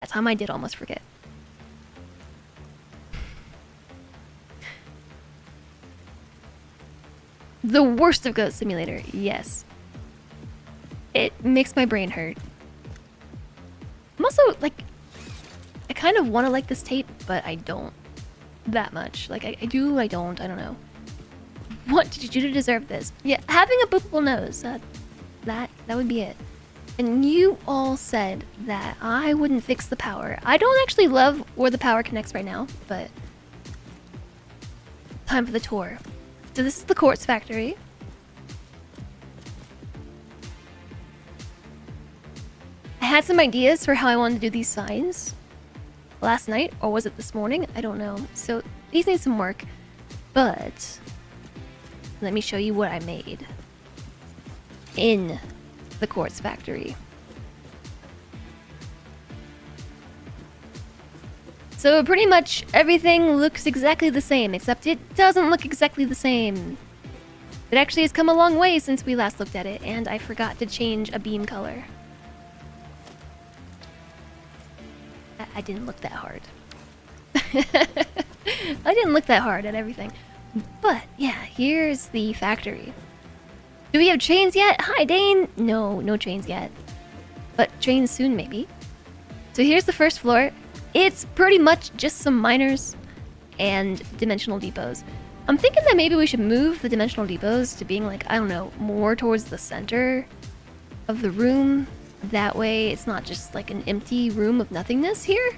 That time I did almost forget. The worst of Goat Simulator, yes. It makes my brain hurt. I'm also, like, I kind of want to like this tape, but I don't that much. Like, I do, I don't know. What did you do to deserve this? Yeah, having a boopable nose, that would be it. And you all said that I wouldn't fix the power. I don't actually love where the power connects right now, but time for the tour. So this is the Quartz factory. I had some ideas for how I wanted to do these signs last night, or was it this morning? I don't know. So these need some work, but let me show you what I made in the Quartz factory. So pretty much everything looks exactly the same, except it doesn't look exactly the same. It actually has come a long way since we last looked at it, and I forgot to change a beam color. I didn't look that hard. I didn't look that hard at everything. But yeah, here's the factory. Do we have trains yet? Hi, Dane! No, no trains yet. But trains soon, maybe. So here's the first floor. It's pretty much just some miners and dimensional depots. I'm thinking that maybe we should move the dimensional depots to being like, I don't know, more towards the center of the room. That way it's not just like an empty room of nothingness here.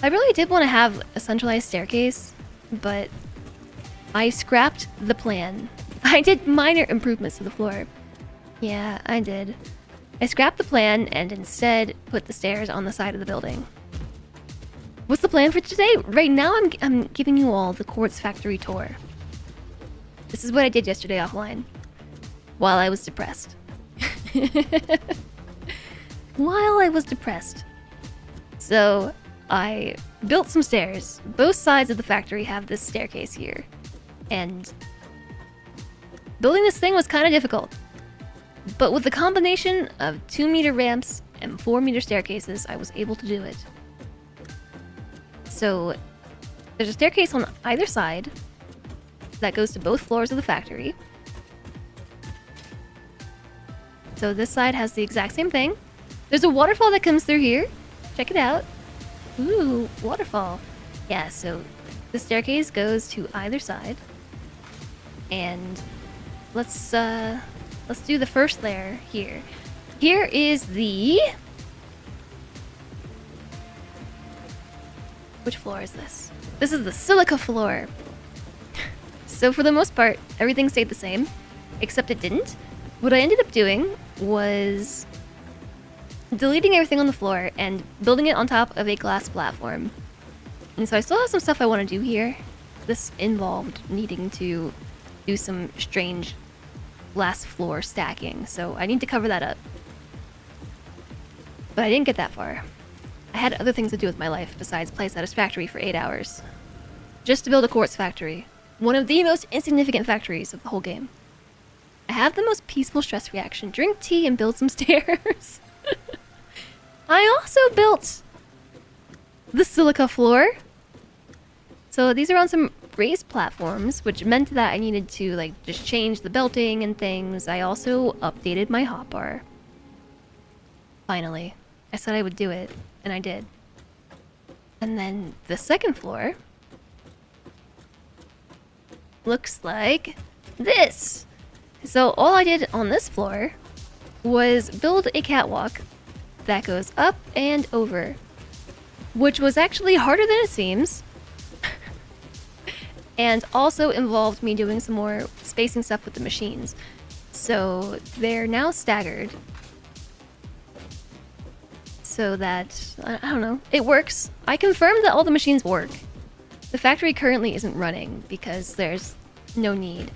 I really did want to have a centralized staircase, but I scrapped the plan. I did minor improvements to the floor. Yeah, I did. I scrapped the plan and instead put the stairs on the side of the building. What's the plan for today? Right now I'm giving you all the Quartz factory tour. This is what I did yesterday offline while I was depressed. While I was depressed. So I built some stairs. Both sides of the factory have this staircase here. And building this thing was kind of difficult. But with the combination of 2-meter ramps and 4-meter staircases, I was able to do it. So there's a staircase on either side that goes to both floors of the factory. So this side has the exact same thing. There's a waterfall that comes through here. Check it out. Ooh, waterfall. Yeah, so the staircase goes to either side. And let's do the first layer here. Here is the... Which floor is this? This is the silica floor. So for the most part, everything stayed the same, except it didn't. What I ended up doing was deleting everything on the floor and building it on top of a glass platform. And so I still have some stuff I want to do here. This involved needing to do some strange glass floor stacking, so I need to cover that up. But I didn't get that far. I had other things to do with my life besides play Satisfactory for 8 hours. Just to build a Quartz factory. One of the most insignificant factories of the whole game. I have the most peaceful stress reaction. Drink tea and build some stairs. I also built the silica floor. So these are on some raised platforms, which meant that I needed to like just change the belting and things. I also updated my hotbar. Finally. I said I would do it, and I did. And then the second floor looks like this. So all I did on this floor was build a catwalk that goes up and over, which was actually harder than it seems. And also involved me doing some more spacing stuff with the machines. So they're now staggered. So that, I don't know, it works. I confirmed that all the machines work. The factory currently isn't running because there's no need.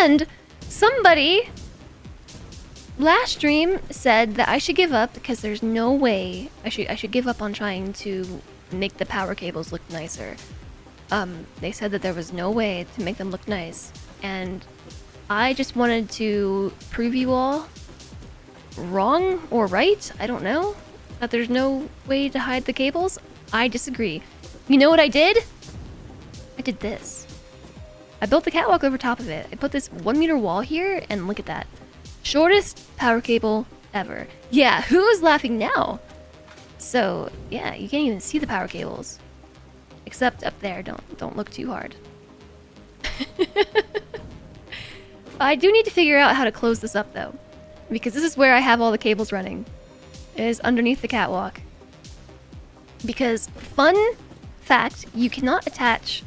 And somebody last stream said that I should give up because there's no way I should give up on trying to make the power cables look nicer. They said that there was no way to make them look nice, and I just wanted to prove you all wrong or right, I don't know. That there's no way to hide the cables? I disagree. You know what I did? I did this. I built the catwalk over top of it. I put this 1 meter wall here, and look at that. Shortest power cable ever. Yeah, who's laughing now? So, yeah, you can't even see the power cables. Except up there, don't look too hard. I do need to figure out how to close this up though, because this is where I have all the cables running. It is underneath the catwalk. Because, fun fact, you cannot attach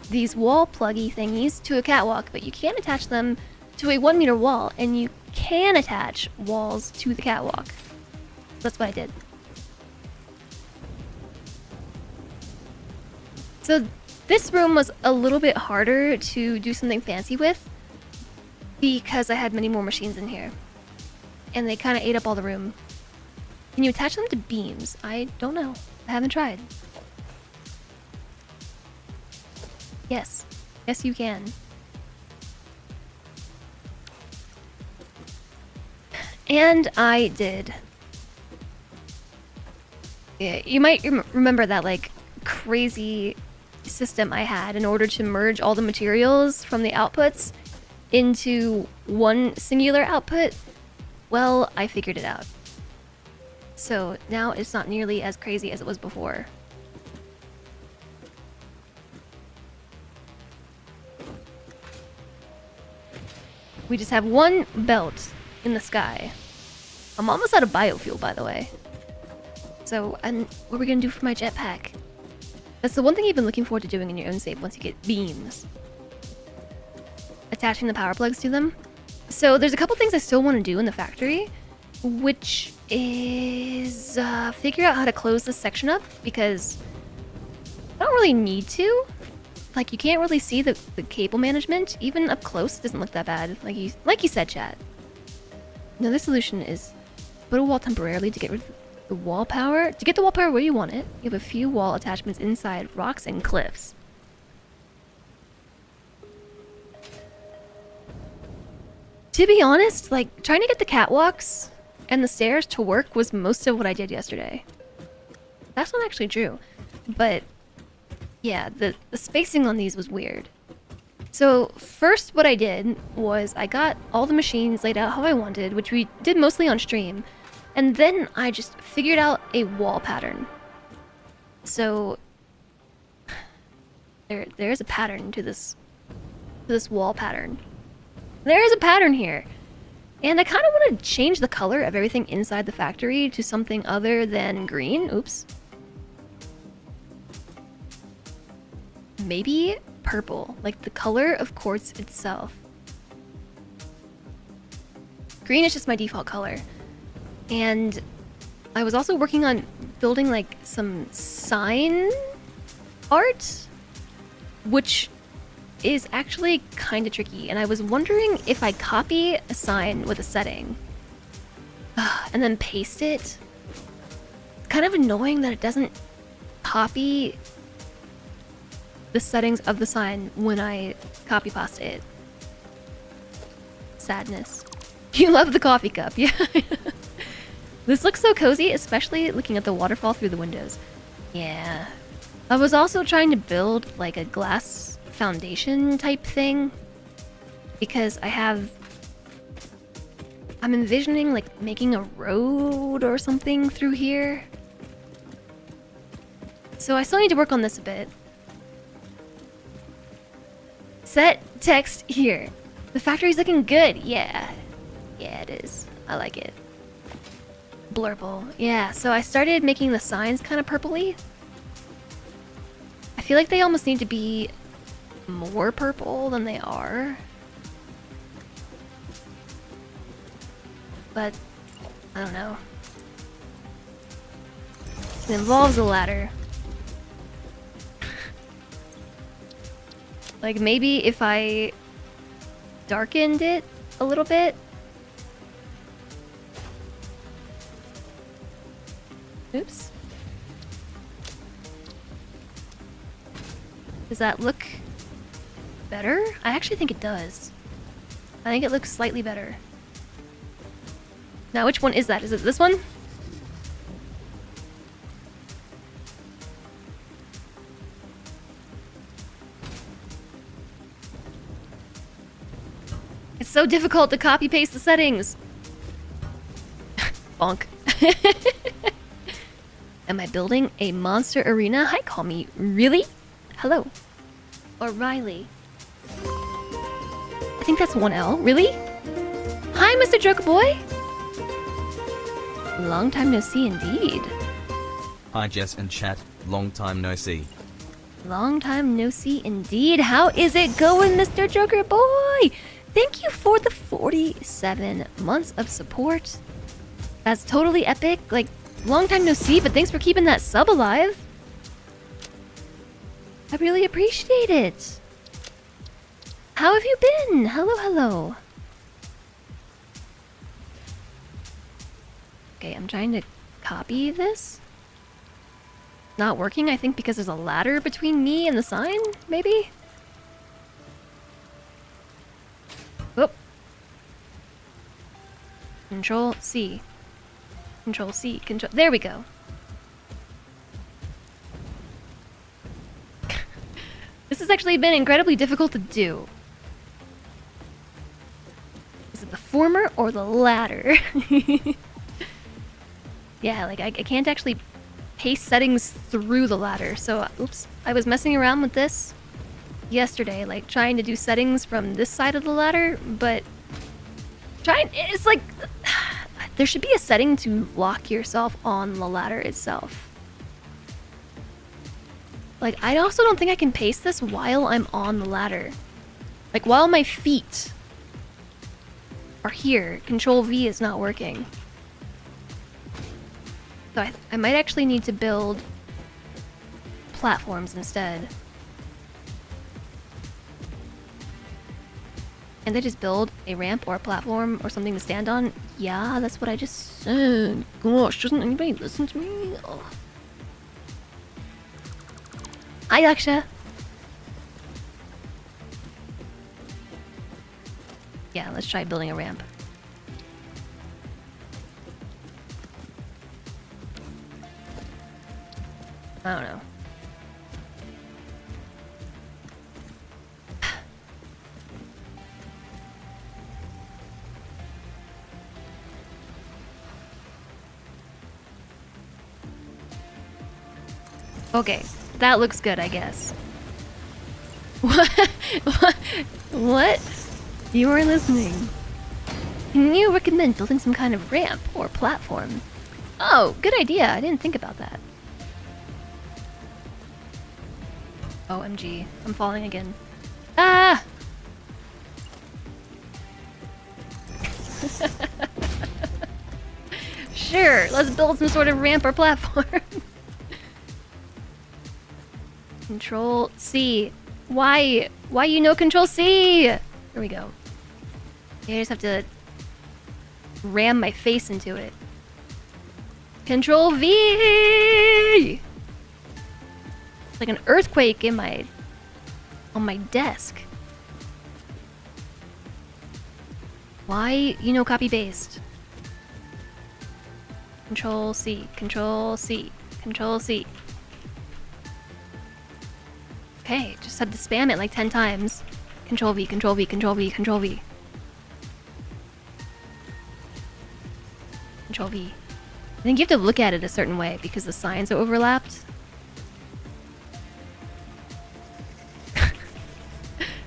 these wall pluggy thingies to a catwalk, but you can attach them to a 1 meter wall, and you can attach walls to the catwalk. That's what I did. So this room was a little bit harder to do something fancy with because I had many more machines in here. And they kind of ate up all the room. Can you attach them to beams? I don't know. I haven't tried. Yes. Yes, you can. And I did. Yeah, you might remember that, like, crazy system I had in order to merge all the materials from the outputs into one singular output. Well, I figured it out. So now it's not nearly as crazy as it was before. We just have one belt in the sky. I'm almost out of biofuel, by the way. So, and what are we gonna do for my jetpack? That's the one thing you've been looking forward to doing in your own save once you get beams. Attaching the power plugs to them. So there's a couple things I still want to do in the factory, which is figure out how to close this section up, because I don't really need to. Like, you can't really see the cable management. Even up close, it doesn't look that bad. Like you said, chat. Another solution is put a wall temporarily to get rid of the wall power. To get the wall power where you want it, you have a few wall attachments inside rocks and cliffs. To be honest, like, trying to get the catwalks and the stairs to work was most of what I did yesterday. That's not actually true. But, yeah, the spacing on these was weird. So, first what I did was I got all the machines laid out how I wanted, which we did mostly on stream. And then I just figured out a wall pattern. So, there's a pattern to this wall pattern. There's a pattern here. And I kind of want to change the color of everything inside the factory to something other than green. Oops. Maybe purple, like the color of quartz itself. Green is just my default color. And I was also working on building like some sign art, which is actually kind of tricky. And I was wondering if I copy a sign with a setting and then paste it. It's kind of annoying that it doesn't copy the settings of the sign when I copy pasta it. Sadness. You love the coffee cup, yeah. This looks so cozy, especially looking at the waterfall through the windows. Yeah. I was also trying to build like a glass foundation type thing because I'm envisioning like making a road or something through here. So I still need to work on this a bit. Set text here. The factory's looking good. Yeah. Yeah, it is. I like it. Blurple. Yeah, so I started making the signs kind of purpley. I feel like they almost need to be more purple than they are. But, I don't know. It involves a ladder. Like, maybe if I darkened it a little bit. Oops. Does that look better? I actually think it does. I think it looks slightly better. Now, which one is that? Is it this one? It's so difficult to copy paste the settings. Bonk. Am I building a monster arena? Hi, call me. Really? Hello. O'Reilly. I think that's 1L. Really? Hi, Mr. Joker Boy. Long time no see indeed. Hi Jess and chat, long time no see. Long time no see indeed. How is it going, Mr. Joker Boy? Thank you for the 47 months of support. That's totally epic. Like, long time no see, but thanks for keeping that sub alive. I really appreciate it. How have you been? Hello, hello. Okay, I'm trying to copy this. Not working, I think, because there's a ladder between me and the sign, maybe? Whoop. Control C. Control C. Control. There we go. This has actually been incredibly difficult to do. Is it the former or the latter? Yeah, like I can't actually paste settings through the ladder. So, oops, I was messing around with this yesterday, like trying to do settings from this side of the ladder, but it's like there should be a setting to lock yourself on the ladder itself. Like, I also don't think I can paste this while I'm on the ladder. Like, while my feet are here, Control V is not working. So I might actually need to build platforms instead. And they just build a ramp or a platform or something to stand on? Yeah, that's what I just said. Gosh, doesn't anybody listen to me? Oh. Hi, Aksha. Yeah, let's try building a ramp. I don't know. Okay, that looks good, I guess. What? What? You were listening. Can you recommend building some kind of ramp or platform? Oh, good idea. I didn't think about that. OMG, I'm falling again. Ah! Sure, let's build some sort of ramp or platform. Control C. Why? Why you know Control C? Here we go. I just have to ram my face into it. Control V! Like an earthquake in on my desk. Why you know copy paste? Control C, Control C, Control C. Okay, just had to spam it like 10 times. Control V, Control V, Control V, Control V. Control V. I think you have to look at it a certain way because the signs are overlapped.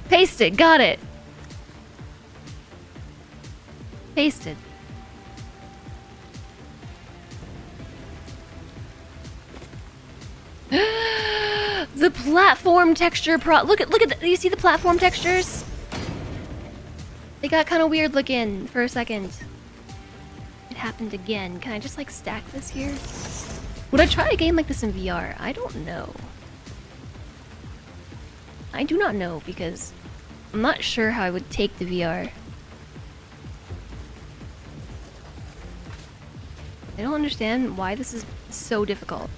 Pasted, got it. Pasted. The platform texture look at you see the platform textures? They got kind of weird looking for a second. It happened again. Can I just like stack this here? Would I try a game like this in VR? I don't know. I do not know because I'm not sure how I would take the VR. I don't understand why this is so difficult.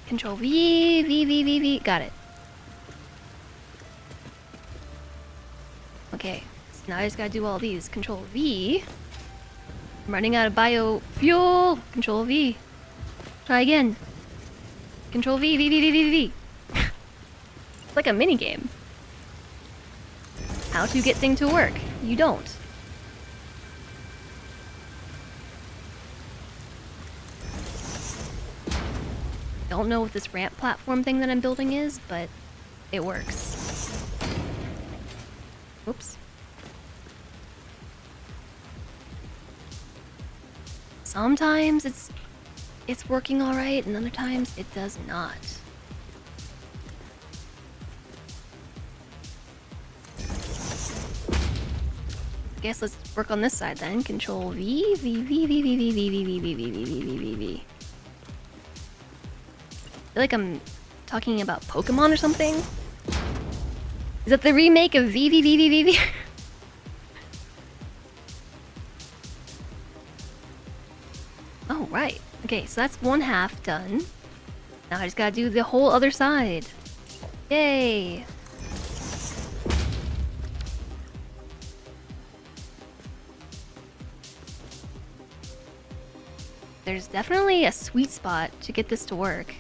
Control V, V, V, V, V. Got it. Okay, so now I just gotta do all these. Control V. I'm running out of biofuel. Control V. Try again. Control V, V, V, V, V, V. It's like a mini game. how to get thing to work. You don't. Don't know what this ramp platform thing that I'm building is, but it works. Oops. Sometimes it's working all right, and other times it does not. I guess let's work on this side then. Control V, V, V, V, V, V, V, V, V, V, V, V, V, V, V, V. I feel like I'm talking about Pokemon or something. Is that the remake of V, V, V, V, V, V? Oh, right. Okay, so that's one half done. Now I just gotta do the whole other side. Yay! There's definitely a sweet spot to get this to work.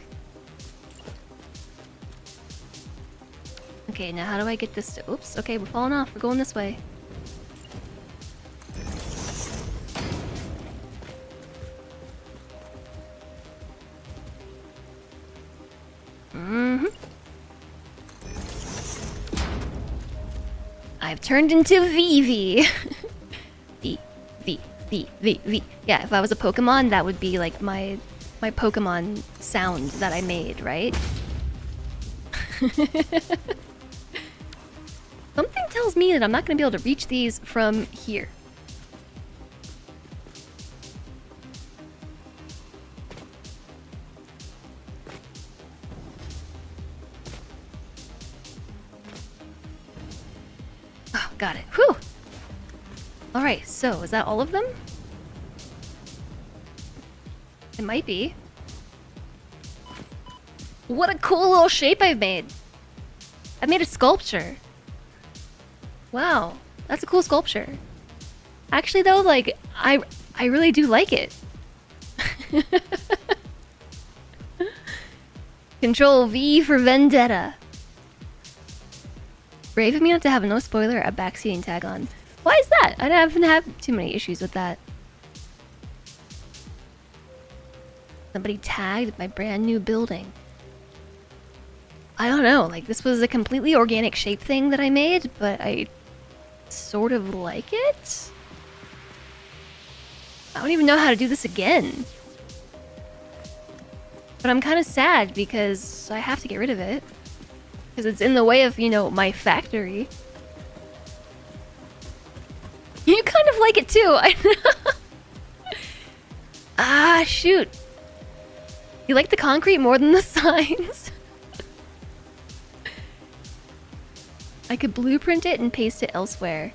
Okay, now how do I get this to... Oops, okay, we're falling off. We're going this way. I've turned into Vivi. V. Yeah, if I was a Pokemon, that would be like my Pokemon sound that I made, right? Something tells me that I'm not gonna be able to reach these from here. Oh, got it. Whew! Alright, so is that all of them? It might be. What a cool little shape I've made! I've made a sculpture. Wow, that's a cool sculpture. Actually though, like, I really do like it. Control V for Vendetta. Brave of me not to have no spoiler a backseating tag on. Why is that? I haven't had too many issues with that. Somebody tagged my brand new building. I don't know, like this was a completely organic shape thing that I made, but I sort of like it? I don't even know how to do this again. But I'm kind of sad because I have to get rid of it. Because it's in the way of, you know, my factory. You kind of like it too. I know. Ah, shoot. You like the concrete more than the signs? I could blueprint it and paste it elsewhere.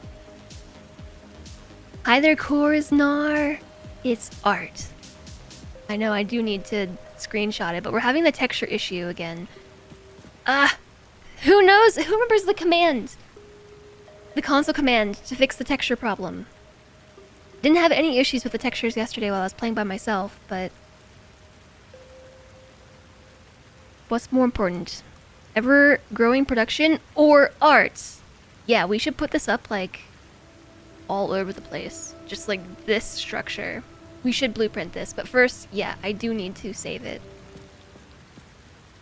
Hi there, Korsnar. It's art. I know I do need to screenshot it, but we're having the texture issue again. Who knows? Who remembers the command? The console command to fix the texture problem. Didn't have any issues with the textures yesterday while I was playing by myself, but... What's more important? Ever-growing production or art? Yeah, we should put this up, like, all over the place. Just like this structure. We should blueprint this, but first, yeah, I do need to save it.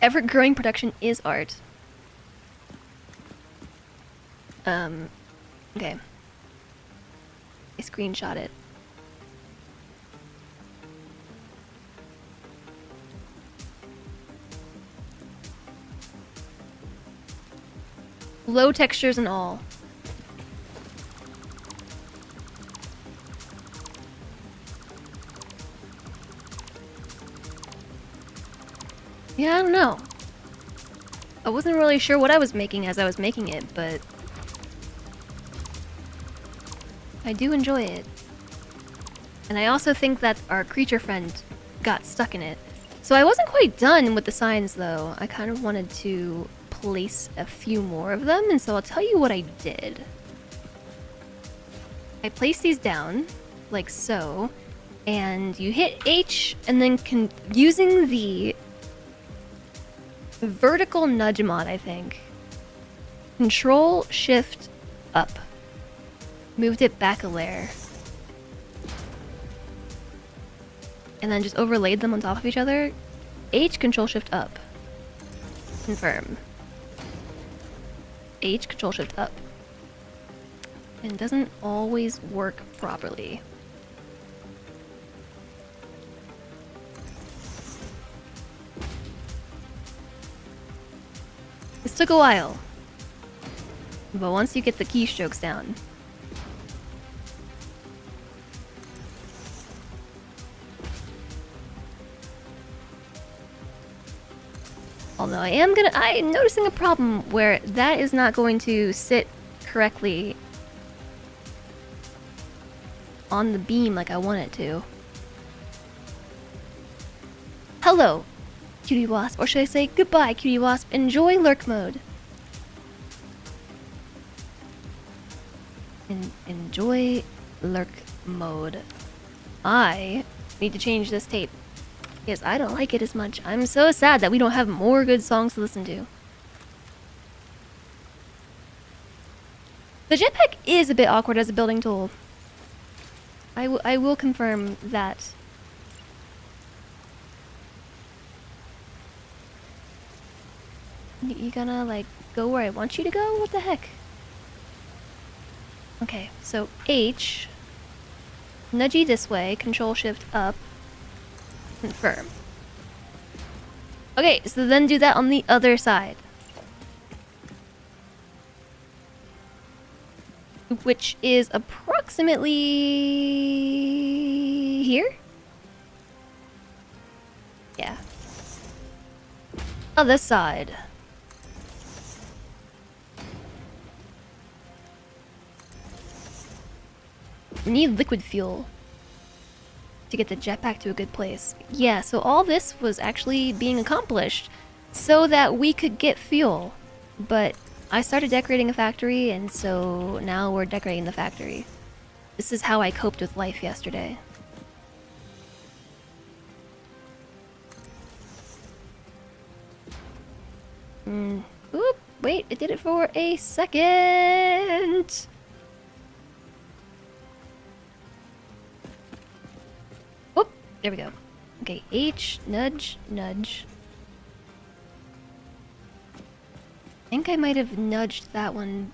Ever-growing production is art. Okay. I screenshot it. Low textures and all. Yeah, I don't know. I wasn't really sure what I was making as I was making it, but I do enjoy it. And I also think that our creature friend got stuck in it. So I wasn't quite done with the signs though. I kind of wanted to place a few more of them, and so I'll tell you what I did. I placed these down, like so, and you hit H, and then using the vertical nudge mod, I think. Control, Shift, up. Moved it back a layer. And then just overlaid them on top of each other. H, Control Shift up. Confirm. H, Control Shift up. And it doesn't always work properly. This took a while. But once you get the keystrokes down. Although I'm noticing a problem where that is not going to sit correctly on the beam like I want it to. Hello, Cutie Wasp, or should I say goodbye, Cutie Wasp. Enjoy lurk mode. Enjoy lurk mode. I need to change this tape. Because I don't like it as much. I'm so sad that we don't have more good songs to listen to. The jetpack is a bit awkward as a building tool. I will confirm that. You gonna, like, go where I want you to go? What the heck? Okay, so H. Nudgy this way, Control Shift up. Confirm. Okay, so then do that on the other side. Which is approximately here? Yeah. Other side. We need liquid fuel to get the jetpack to a good place. Yeah, so all this was actually being accomplished so that we could get fuel. But I started decorating a factory, and so now we're decorating the factory. This is how I coped with life yesterday. Oop, wait, it did it for a second! Oop, there we go. Okay, H, nudge, nudge. I think I might have nudged that one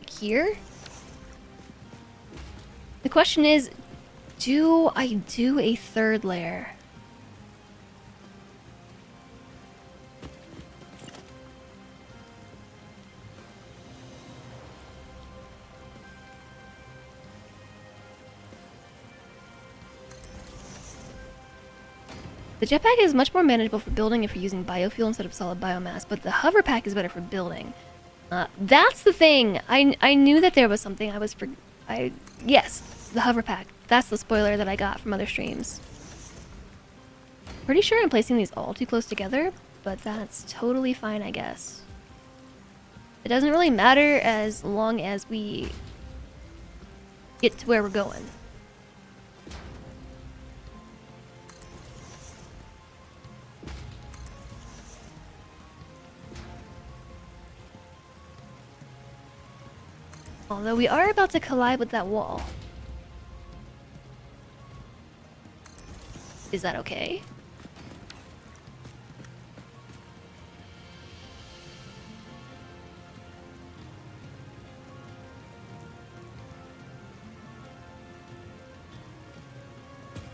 here. The question is, do I do a third layer? The jetpack is much more manageable for building if you're using biofuel instead of solid biomass, but the hover pack is better for building. That's the thing. I knew that there was something. Yes, the hover pack. That's the spoiler that I got from other streams. Pretty sure I'm placing these all too close together, but that's totally fine, I guess. It doesn't really matter as long as we get to where we're going. Although we are about to collide with that wall. Is that okay?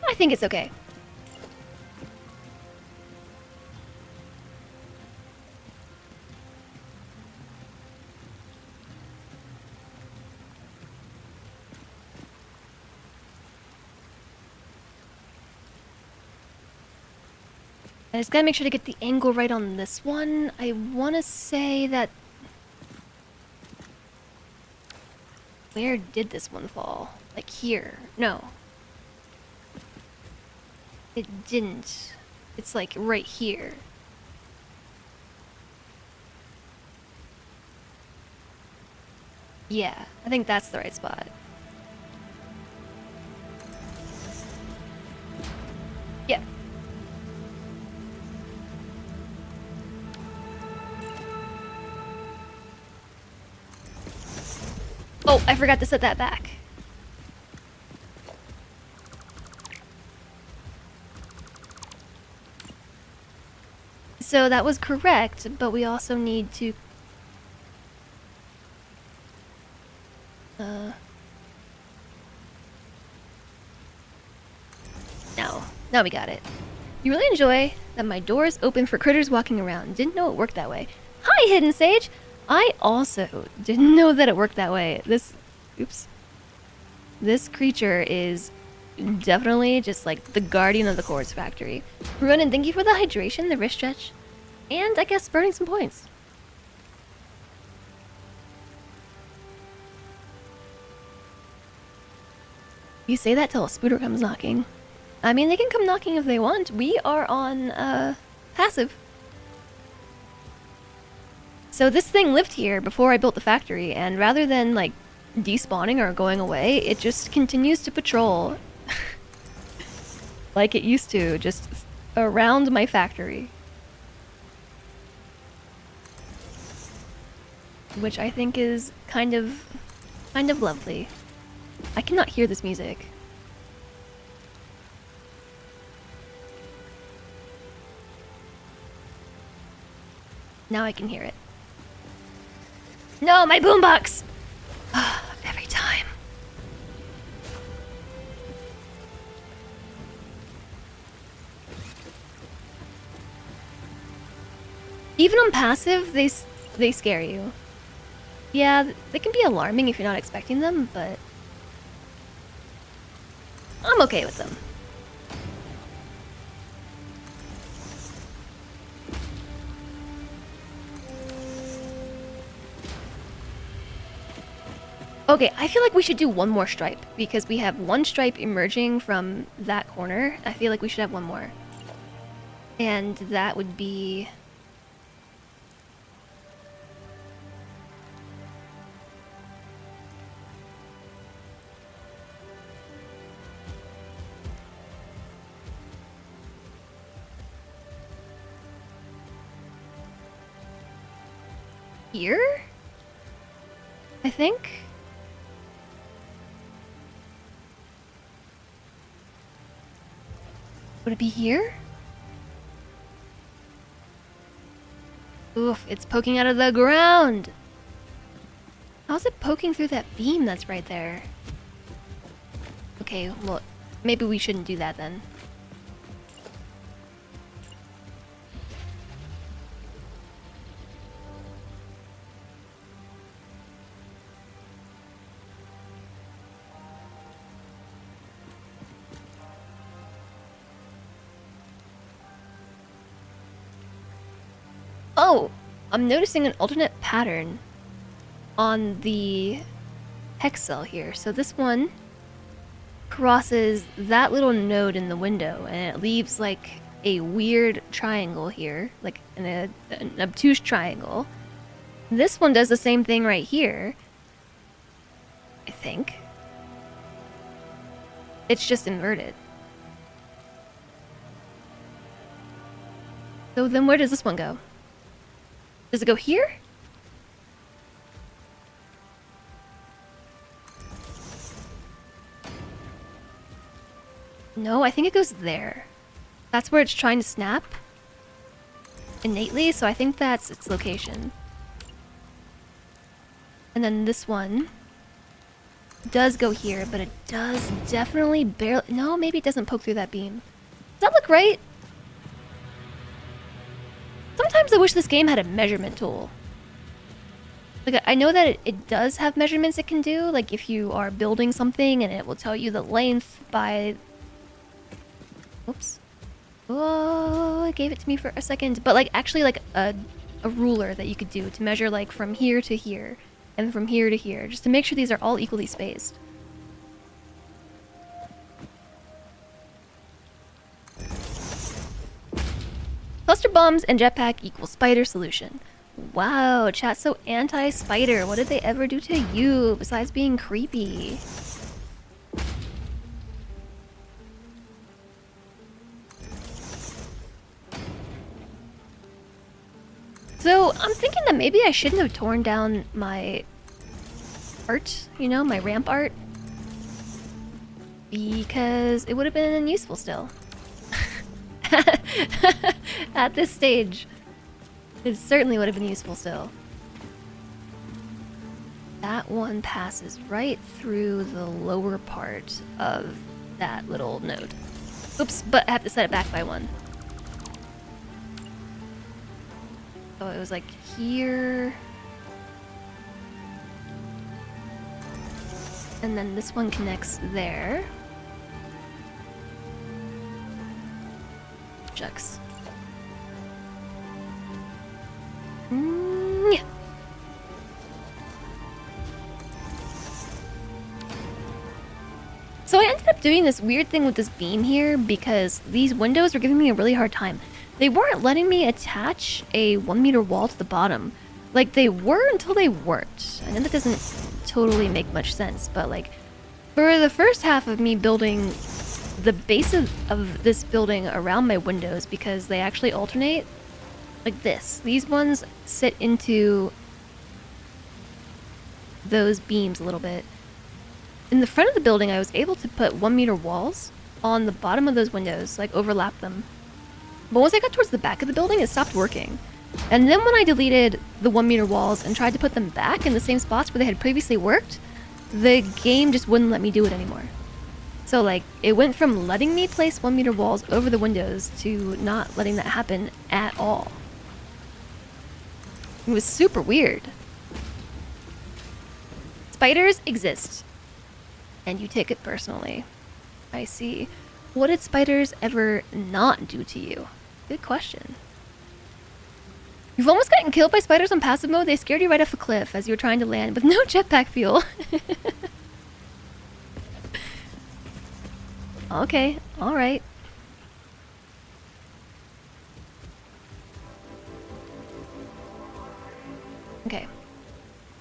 I think it's okay. I just gotta make sure to get the angle right on this one. I want to say that... Where did this one fall? Like here. No. It didn't. It's like right here. Yeah, I think that's the right spot. Yeah. Oh, I forgot to set that back. So that was correct, but we also need to... Now we got it. You really enjoy that my door's open for critters walking around. Didn't know it worked that way. Hi, Hidden Sage! I also didn't know that it worked that way. This creature is definitely just like the guardian of the Quartz Factory. Ronan, thank you for the hydration, the wrist stretch, and I guess burning some points. You say that till a spooter comes knocking. I mean, they can come knocking if they want. We are on, passive. So this thing lived here before I built the factory, and rather than, like, despawning or going away, it just continues to patrol. Like it used to, just around my factory. Which I think is kind of lovely. I cannot hear this music. Now I can hear it. No, my boombox! Every time. Even on passive, they scare you. Yeah, they can be alarming if you're not expecting them, but I'm okay with them. Okay, I feel like we should do one more stripe, because we have one stripe emerging from that corner. I feel like we should have one more. And that would be... here? I think? Would it be here? Oof, it's poking out of the ground! How's it poking through that beam that's right there? Okay, well, maybe we shouldn't do that then. Oh, I'm noticing an alternate pattern on the hex cell here. So this one crosses that little node in the window, and it leaves like a weird triangle here, like an obtuse triangle. This one does the same thing right here, I think. It's just inverted. So then where does this one go? Does it go here? No, I think it goes there. That's where it's trying to snap innately, so I think that's its location. And then this one does go here, but it does definitely barely... No, maybe it doesn't poke through that beam. Does that look right? Sometimes I wish this game had a measurement tool. Like, I know that it does have measurements it can do, like if you are building something and it will tell you the length by... Oops. Oh, it gave it to me for a second. But like actually like a ruler that you could do to measure like from here to here and from here to here, just to make sure these are all equally spaced. Cluster bombs and jetpack equals spider solution. Wow, chat's so anti-spider. What did they ever do to you besides being creepy? So I'm thinking that maybe I shouldn't have torn down my art, you know, my ramp art. Because it would have been useful still. At this stage, it certainly would have been useful still. That one passes right through the lower part of that little node. Oops, but I have to set it back by one. So it was like here. And then this one connects there. Shucks. Yeah. So I ended up doing this weird thing with this beam here because these windows were giving me a really hard time. They weren't letting me attach a 1 meter wall to the bottom. Like, they were until they weren't. I know that doesn't totally make much sense, but like, for the first half of me building the base of this building around my windows, because they actually alternate, like this. These ones sit into those beams a little bit. In the front of the building, I was able to put 1 meter walls on the bottom of those windows, like overlap them. But once I got towards the back of the building, it stopped working. And then when I deleted the 1 meter walls and tried to put them back in the same spots where they had previously worked, the game just wouldn't let me do it anymore. So like, it went from letting me place 1 meter walls over the windows to not letting that happen at all. It was super weird. Spiders exist. And you take it personally. I see. What did spiders ever not do to you? Good question. You've almost gotten killed by spiders on passive mode. They scared you right off a cliff as you were trying to land with no jetpack fuel. Okay, alright. Okay.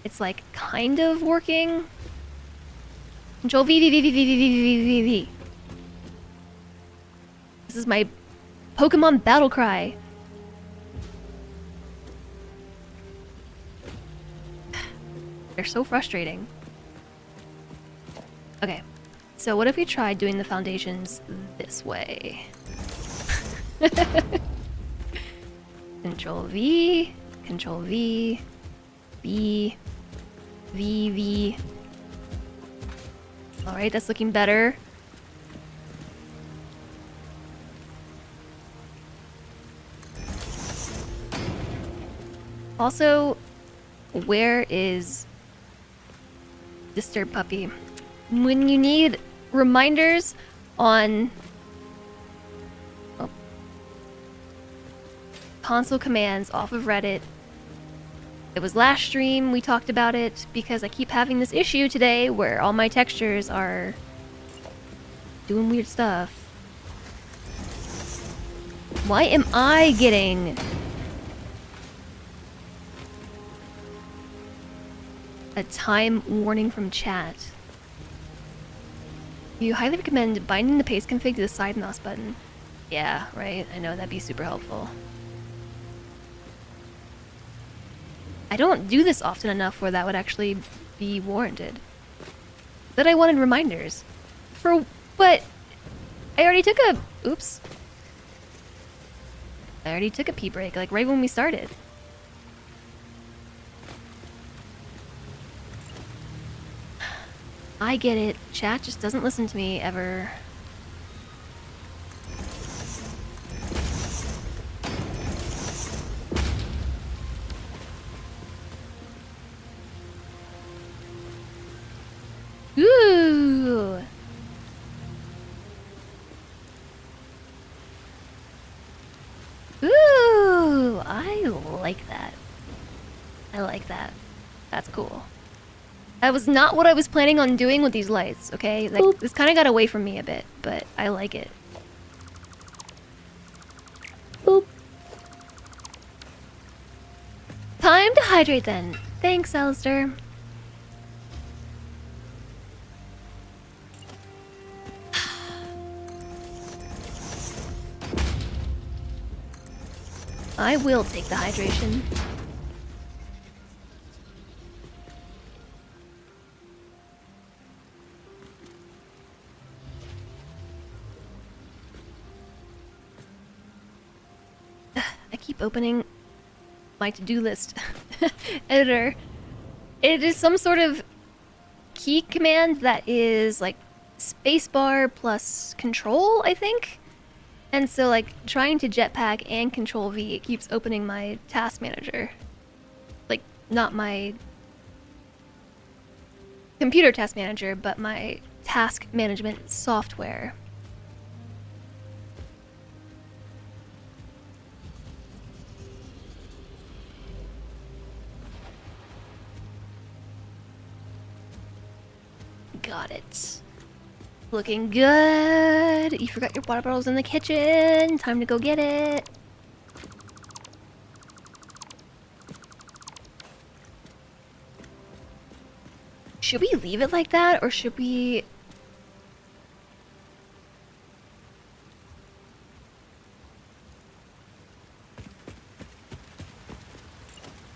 It's like kind of working. Control V, V, V, V, V, V, V, V, V, V. This is my Pokemon battle cry. They're so frustrating. Okay, so what if we tried doing the foundations this way? Control V, Control V, V, V, V. Alright, that's looking better. Also, where is Disturb Puppy? When you need reminders on console commands off of Reddit. It was last stream we talked about it because I keep having this issue today where all my textures are doing weird stuff. Why am I getting a time warning from chat? You highly recommend binding the paste config to the side mouse button. Yeah, right. I know, that'd be super helpful. I don't do this often enough where that would actually be warranted. But I wanted reminders. But I already took a... Oops. I already took a pee break, like right when we started. I get it. Chat just doesn't listen to me ever. Ooh. Ooh, I like that. I like that. That's cool. That was not what I was planning on doing with these lights, okay? Like, boop. This kind of got away from me a bit, but I like it. Boop. Time to hydrate then. Thanks, Alistair. I will take the hydration. keep opening my to-do list editor. It is some sort of key command that is like spacebar plus control, I think. And so like trying to jetpack and control V, it keeps opening my task manager. Like not my computer task manager, but my task management software. Got it. Looking good. You forgot your water bottles in the kitchen. Time to go get it. Should we leave it like that, or should we...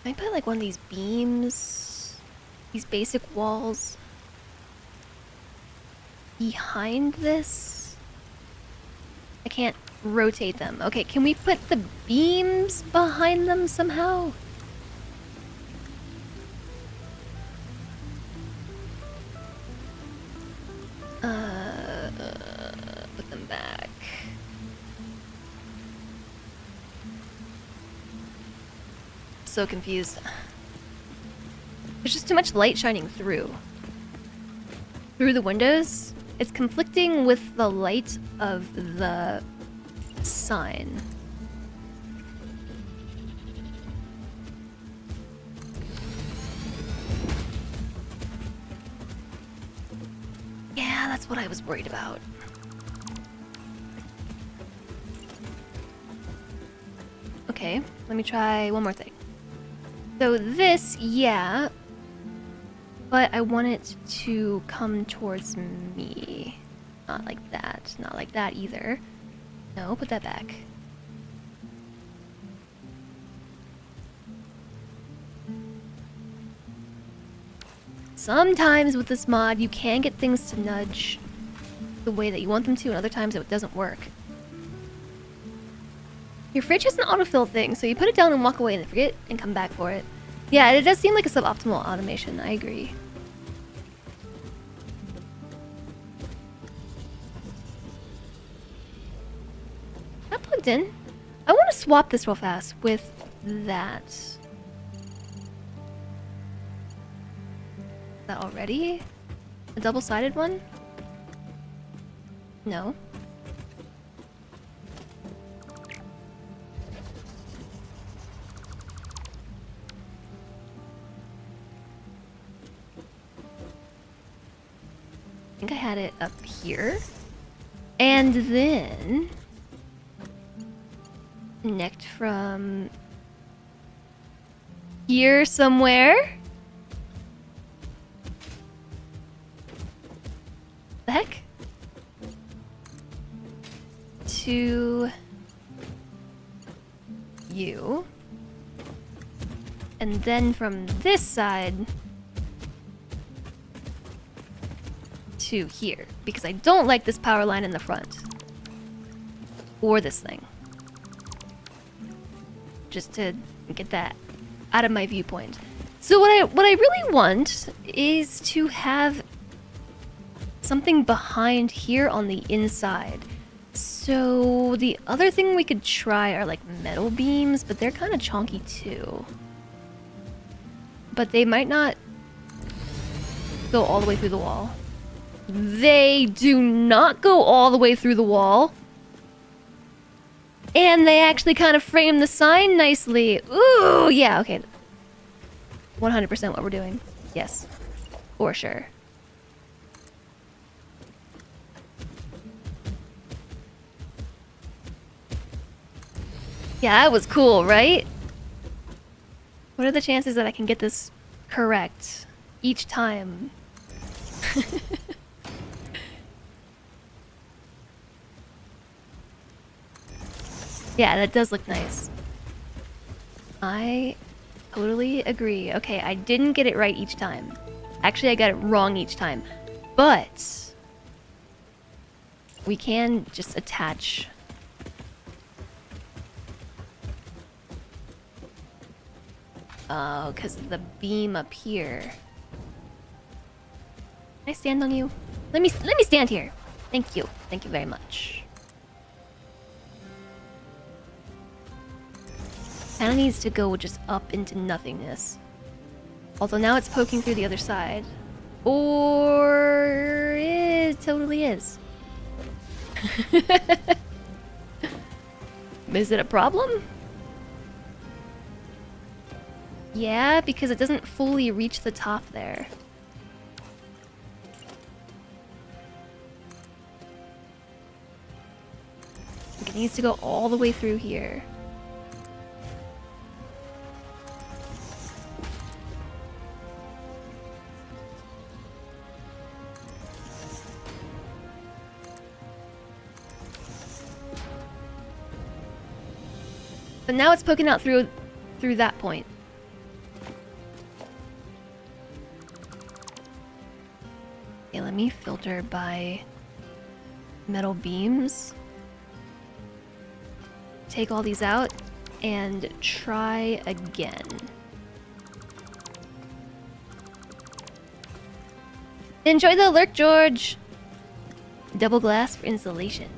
I put like one of these beams, these basic walls behind this? I can't rotate them. Okay, can we put the beams behind them somehow? Put them back. So confused. There's just too much light shining through the windows. It's conflicting with the light of the sign. Yeah, that's what I was worried about. Okay, let me try one more thing. So this, yeah, but I want it to come towards me. Not like that. Not like that either. No, put that back. Sometimes with this mod, you can get things to nudge the way that you want them to, and other times it doesn't work. Your fridge has an autofill thing, so you put it down and walk away and forget and come back for it. Yeah, it does seem like a suboptimal automation, I agree. Not plugged in. I want to swap this real fast with that. Is that already? A double-sided one? No. I think I had it up here. And then connect from here somewhere. The heck? To you. And then from this side to here, because I don't like this power line in the front. Or this thing. Just to get that out of my viewpoint. So what I really want is to have something behind here on the inside. So the other thing we could try are like metal beams, but they're kind of chonky too. But they might not go all the way through the wall. They do not go all the way through the wall. And they actually kind of frame the sign nicely. Ooh, yeah, okay. 100% what we're doing. Yes, for sure. Yeah, that was cool, right? What are the chances that I can get this correct each time? Yeah, that does look nice. I totally agree. Okay, I didn't get it right each time. Actually, I got it wrong each time. But we can just attach Oh, because of the beam up here. Can I stand on you? Let me stand here. Thank you. Thank you very much. Kinda needs to go just up into nothingness. Although now it's poking through the other side. Or it totally is. Is it a problem? Yeah, because it doesn't fully reach the top there. It needs to go all the way through here. But now it's poking out through that point. Okay, let me filter by metal beams. Take all these out and try again. Enjoy the lurk, George! Double glass for insulation.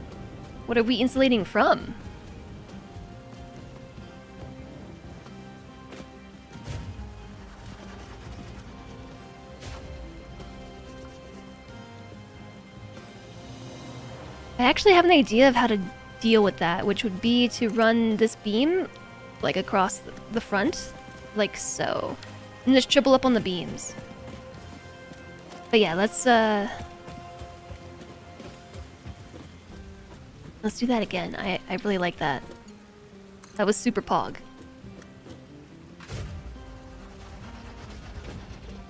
What are we insulating from? I actually have an idea of how to deal with that, which would be to run this beam like across the front, like so, and just triple up on the beams. But yeah, let's do that again. I really like that. That was super pog.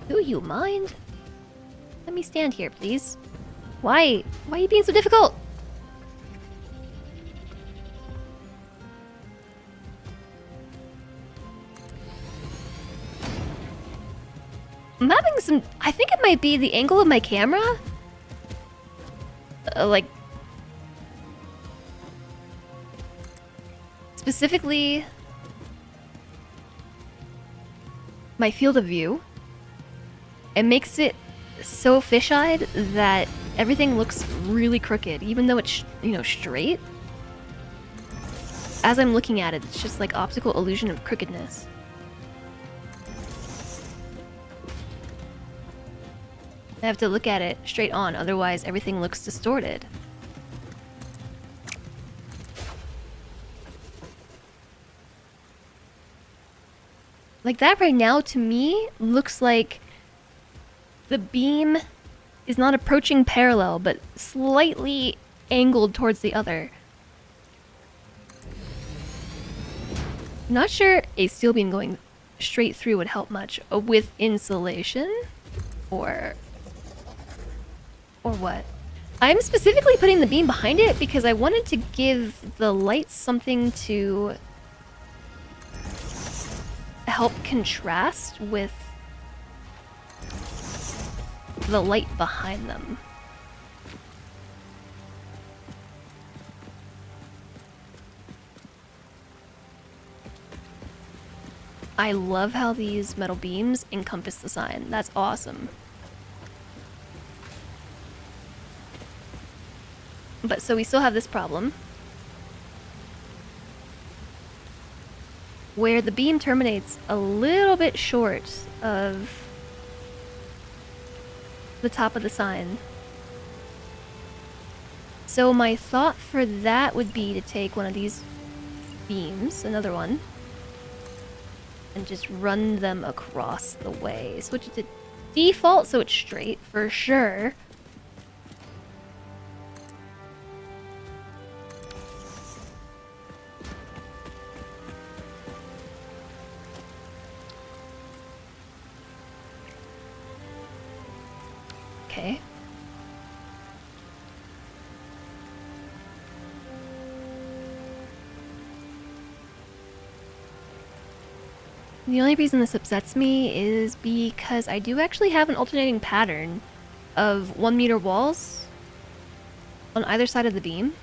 Do you mind? Let me stand here, please. Why? Why are you being so difficult? I'm having some... I think it might be the angle of my camera. Like... Specifically... my field of view. It makes it so fish-eyed that everything looks really crooked, even though it's, you know, straight. As I'm looking at it, it's just like optical illusion of crookedness. I have to look at it straight on, otherwise everything looks distorted. Like that right now, to me, looks like the beam is not approaching parallel, but slightly angled towards the other. Not sure a steel beam going straight through would help much with insulation, or what. I'm specifically putting the beam behind it because I wanted to give the lights something to help contrast with the light behind them. I love how these metal beams encompass the sign. That's awesome. But so we still have this problem where the beam terminates a little bit short of the top of the sign. So my thought for that would be to take one of these beams, another one, and just run them across the way. Switch it to default so it's straight for sure. Okay. The only reason this upsets me is because I do actually have an alternating pattern of 1 meter walls on either side of the beam.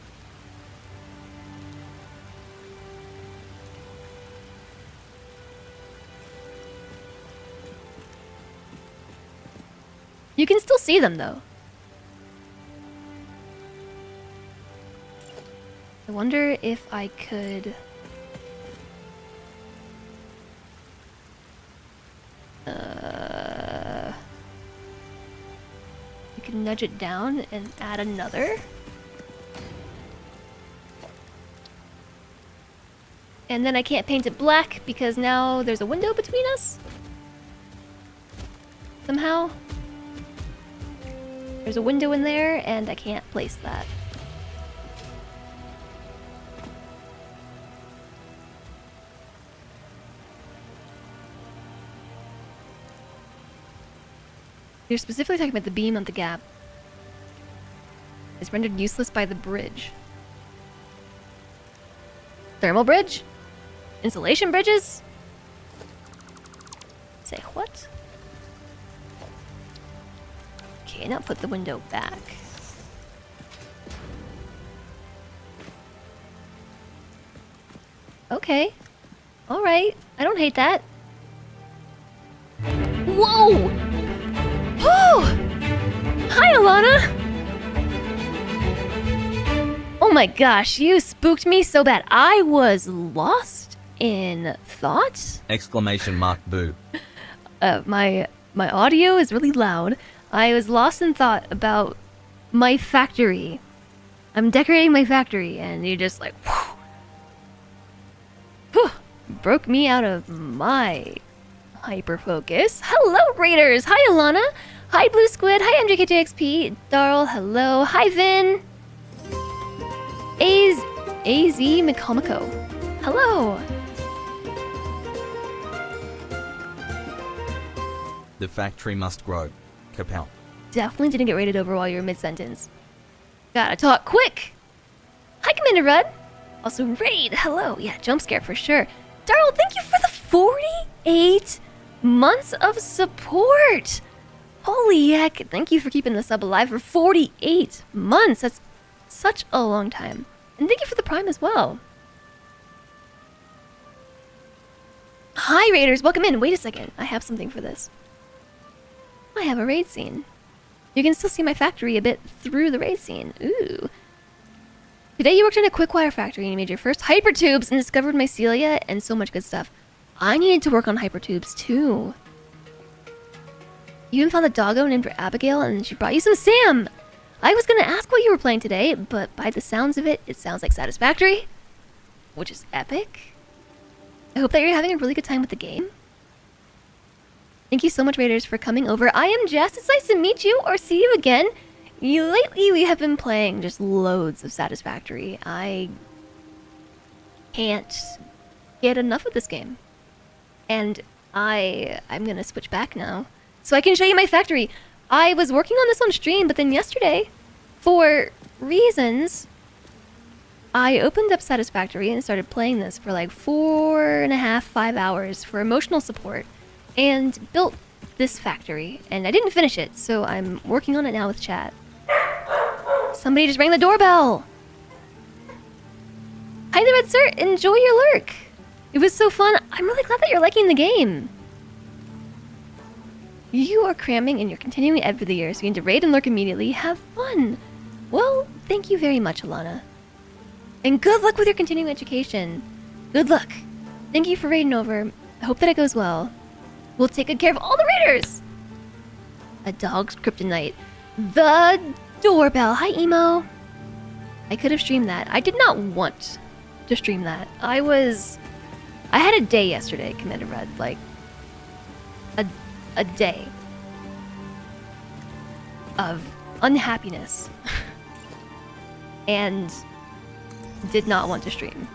You can still see them though. I wonder if I could... You can nudge it down and add another. And then I can't paint it black because now there's a window between us. Somehow. There's a window in there and I can't place that. You're specifically talking about the beam on the gap. It's rendered useless by the bridge. Thermal bridge? Insulation bridges? Say what? Okay, now put the window back. Okay. Alright. I don't hate that. Whoa! Oh! Hi, Alana! Oh my gosh, you spooked me so bad. I was lost in thought. Exclamation mark boo. My audio is really loud. I was lost in thought about my factory. I'm decorating my factory, and you're just like, whew, whew, broke me out of my hyper focus. Hello, Raiders. Hi, Alana. Hi, Blue Squid. Hi, MJKJXP. Darl. Hello. Hi, Vin. AZ Mikomiko. Hello. The factory must grow. Kapow. Definitely didn't get rated over while you were mid-sentence. Gotta talk quick. Hi, Commander Rudd. Also, Raid. Hello. Yeah, jump scare for sure. Darl, thank you for the 48 months of support. Holy heck. Thank you for keeping the sub alive for 48 months. That's such a long time. And thank you for the prime as well. Hi, Raiders. Welcome in. Wait a second. I have something for this. I have a raid scene. You can still see my factory a bit through the raid scene. Ooh. Today you worked in a quick wire factory and you made your first hypertubes and discovered mycelia and so much good stuff. I needed to work on hypertubes too. You even found a doggo named Abigail and she brought you some Sam. I was gonna ask what you were playing today, but by the sounds of it, it sounds like Satisfactory, which is epic. I hope that you're having a really good time with the game. Thank you so much, Raiders, for coming over. I am Jess. It's nice to meet you or see you again. Lately, we have been playing just loads of Satisfactory. I can't get enough of this game. And I'm gonna switch back now so I can show you my factory. I was working on this on stream, but then yesterday, for reasons, I opened up Satisfactory and started playing this for like 4.5, 5 hours for emotional support. And built this factory, and I didn't finish it, so I'm working on it now with chat. Somebody just rang the doorbell! Hi there, Red Sir! Enjoy your lurk! It was so fun. I'm really glad that you're liking the game. You are cramming and you're continuing ed for the year, so you need to raid and lurk immediately. Have fun! Well, thank you very much, Alana. And good luck with your continuing education. Good luck. Thank you for raiding over. I hope that it goes well. We'll take good care of all the raiders! A dog's kryptonite. The doorbell. Hi, Emo. I could have streamed that. I did not want to stream that. I had a day yesterday, Commander Red. Like, a day of unhappiness. And did not want to stream.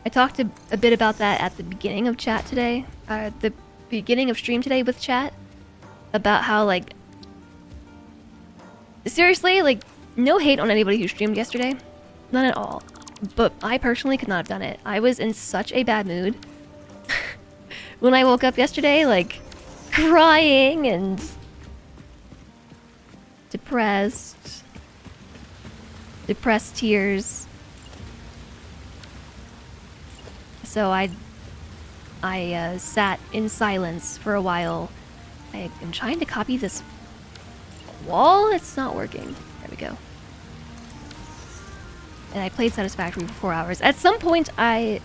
I talked a bit about that at the beginning of chat today, the beginning of stream today with chat, about how, like, seriously, like, no hate on anybody who streamed yesterday, none at all, but I personally could not have done it. I was in such a bad mood when I woke up yesterday, like, crying and depressed tears. So I sat in silence for a while I am trying to copy this wall. It's not working. There we go. And I played Satisfactory for 4 hours. At some point, I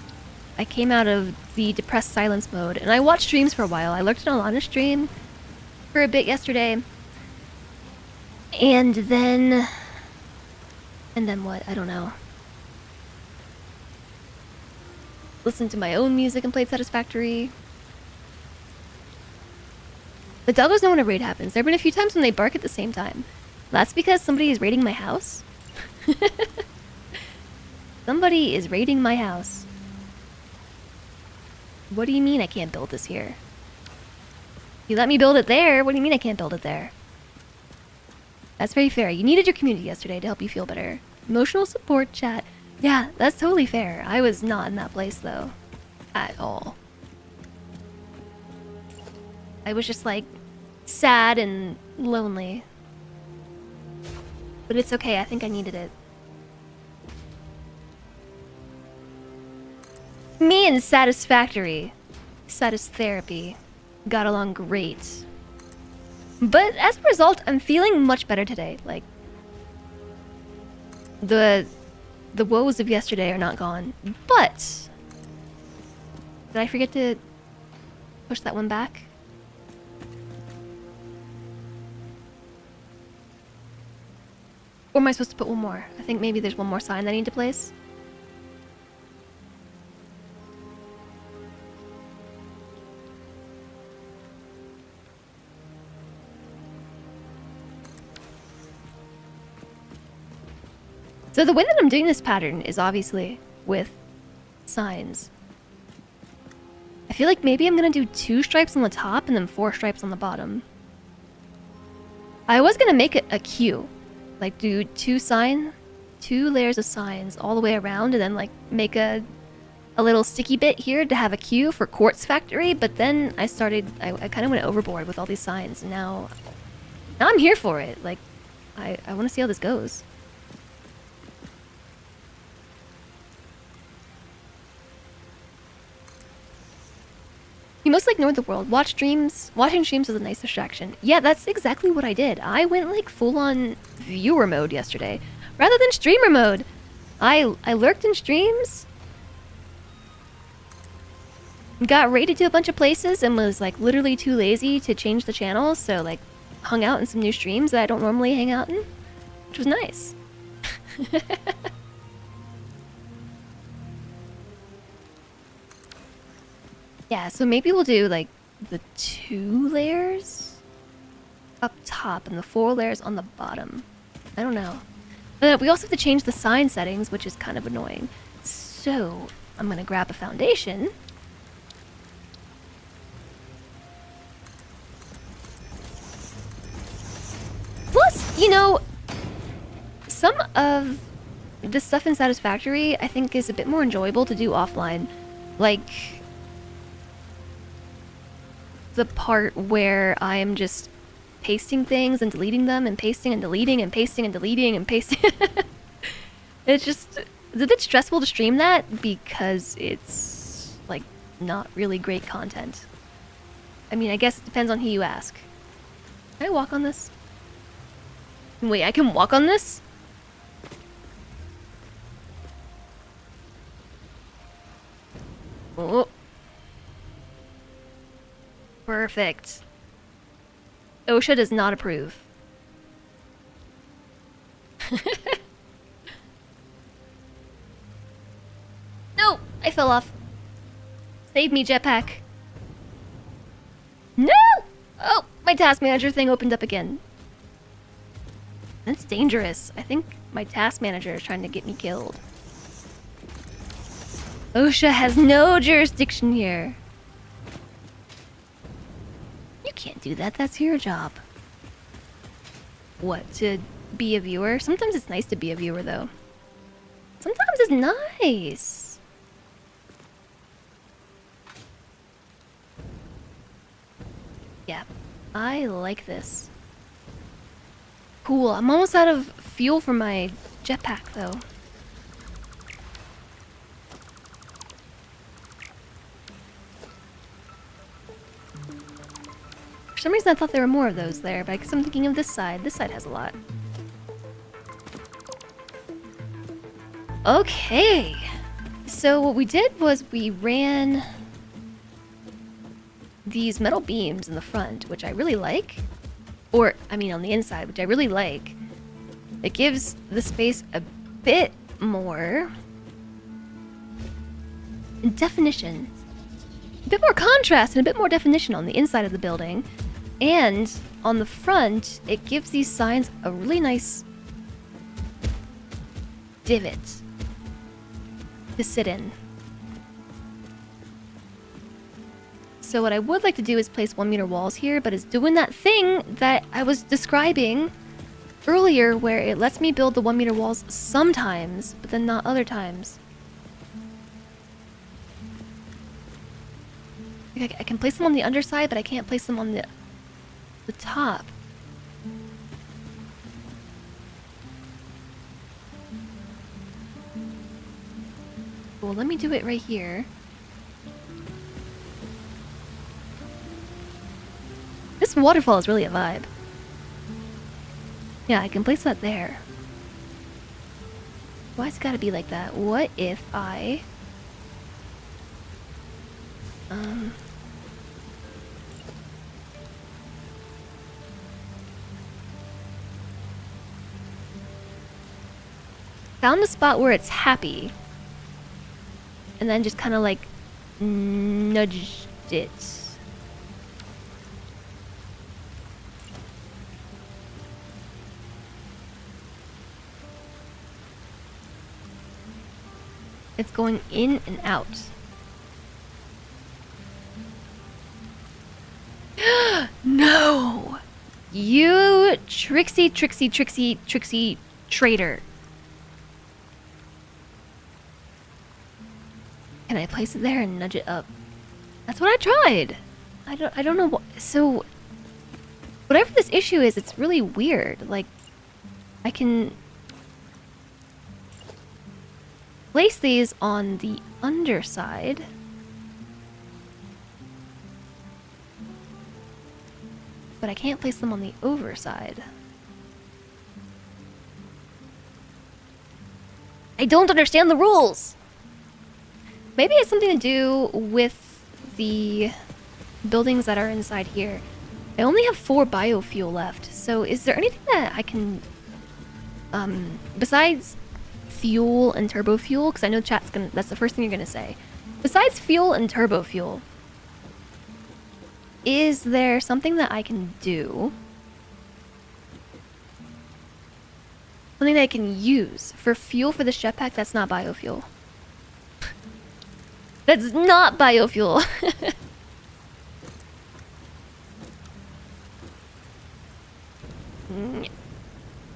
came out of the depressed silence mode, and I watched streams for a while. I lurked in a Lana stream for a bit yesterday. And then what? I don't know. Listened to my own music and played Satisfactory. The doggos know when a raid happens. There have been a few times when they bark at the same time. That's because somebody is raiding my house. Somebody is raiding my house. What do you mean I can't build this here? You let me build it there. What do you mean I can't build it there? That's very fair. You needed your community yesterday to help you feel better. Emotional support chat. Yeah, that's totally fair. I was not in that place though. At all. I was just like sad and lonely. But it's okay. I think I needed it. Me and Satisfactory, Satisfactory, got along great. But as a result, I'm feeling much better today. Like, the woes of yesterday are not gone. But, did I forget to push that one back? Or am I supposed to put one more? I think maybe there's one more sign that I need to place. So the way that I'm doing this pattern is obviously with signs. I feel like maybe I'm gonna do 2 stripes on the top and then 4 stripes on the bottom. I was gonna make it a queue. Like do 2 layers of signs all the way around and then like make a little sticky bit here to have a queue for Quartz Factory, but then I kind of went overboard with all these signs and now I'm here for it. Like, I want to see how this goes. You mostly ignored the world. Watch streams. Watching streams was a nice distraction. Yeah, that's exactly what I did. I went like full-on viewer mode yesterday, rather than streamer mode. I lurked in streams, got raided to a bunch of places, and was like literally too lazy to change the channel, so like hung out in some new streams that I don't normally hang out in, which was nice. Yeah, so maybe we'll do like the 2 layers up top and the 4 layers on the bottom. I don't know. But we also have to change the sign settings, which is kind of annoying. So I'm gonna grab a foundation. Plus, you know, some of the stuff in Satisfactory I think is a bit more enjoyable to do offline. Like the part where I am just pasting things and deleting them and pasting and deleting and pasting and deleting and pasting. It's a bit stressful to stream that because it's like not really great content. I mean, I guess it depends on who you ask. Can I walk on this? Wait, I can walk on this? Oh. Perfect. OSHA does not approve. No! I fell off. Save me, jetpack. No! Oh, my task manager thing opened up again. That's dangerous. I think my task manager is trying to get me killed. OSHA has no jurisdiction here. You can't do that. That's your job. What, to be a viewer? Sometimes it's nice to be a viewer, though. Sometimes it's nice. Yeah, I like this. Cool, I'm almost out of fuel for my jetpack, though. For some reason I thought there were more of those there, but I guess I'm thinking of this side. This side has a lot. Okay. So what we did was we ran these metal beams in the front, which I really like. Or, I mean, on the inside, which I really like. It gives the space a bit more definition. A bit more contrast and a bit more definition on the inside of the building. And on the front, it gives these signs a really nice divot to sit in. So what I would like to do is place 1 meter walls here, but it's doing that thing that I was describing earlier where it lets me build the 1 meter walls sometimes, but then not other times. I can place them on the underside, but I can't place them on the top. Well, let me do it right here. This waterfall is really a vibe. Yeah, I can place that there. Why's it gotta be like that? What if I... found a spot where it's happy. And then just kind of like nudged it. It's going in and out. No! You tricksy traitor. Can I place it there and nudge it up? That's what I tried. I don't know what. So whatever this issue is, it's really weird. Like, I can place these on the underside. But I can't place them on the overside. I don't understand the rules. Maybe it's something to do with the buildings that are inside here. I only have 4 biofuel left, so is there anything that I can, besides fuel and turbo fuel, because I know chat's gonna, that's the first thing you're gonna say. Besides fuel and turbo fuel, is there something that I can do? Something that I can use for fuel for the jetpack that's not biofuel? That's not biofuel.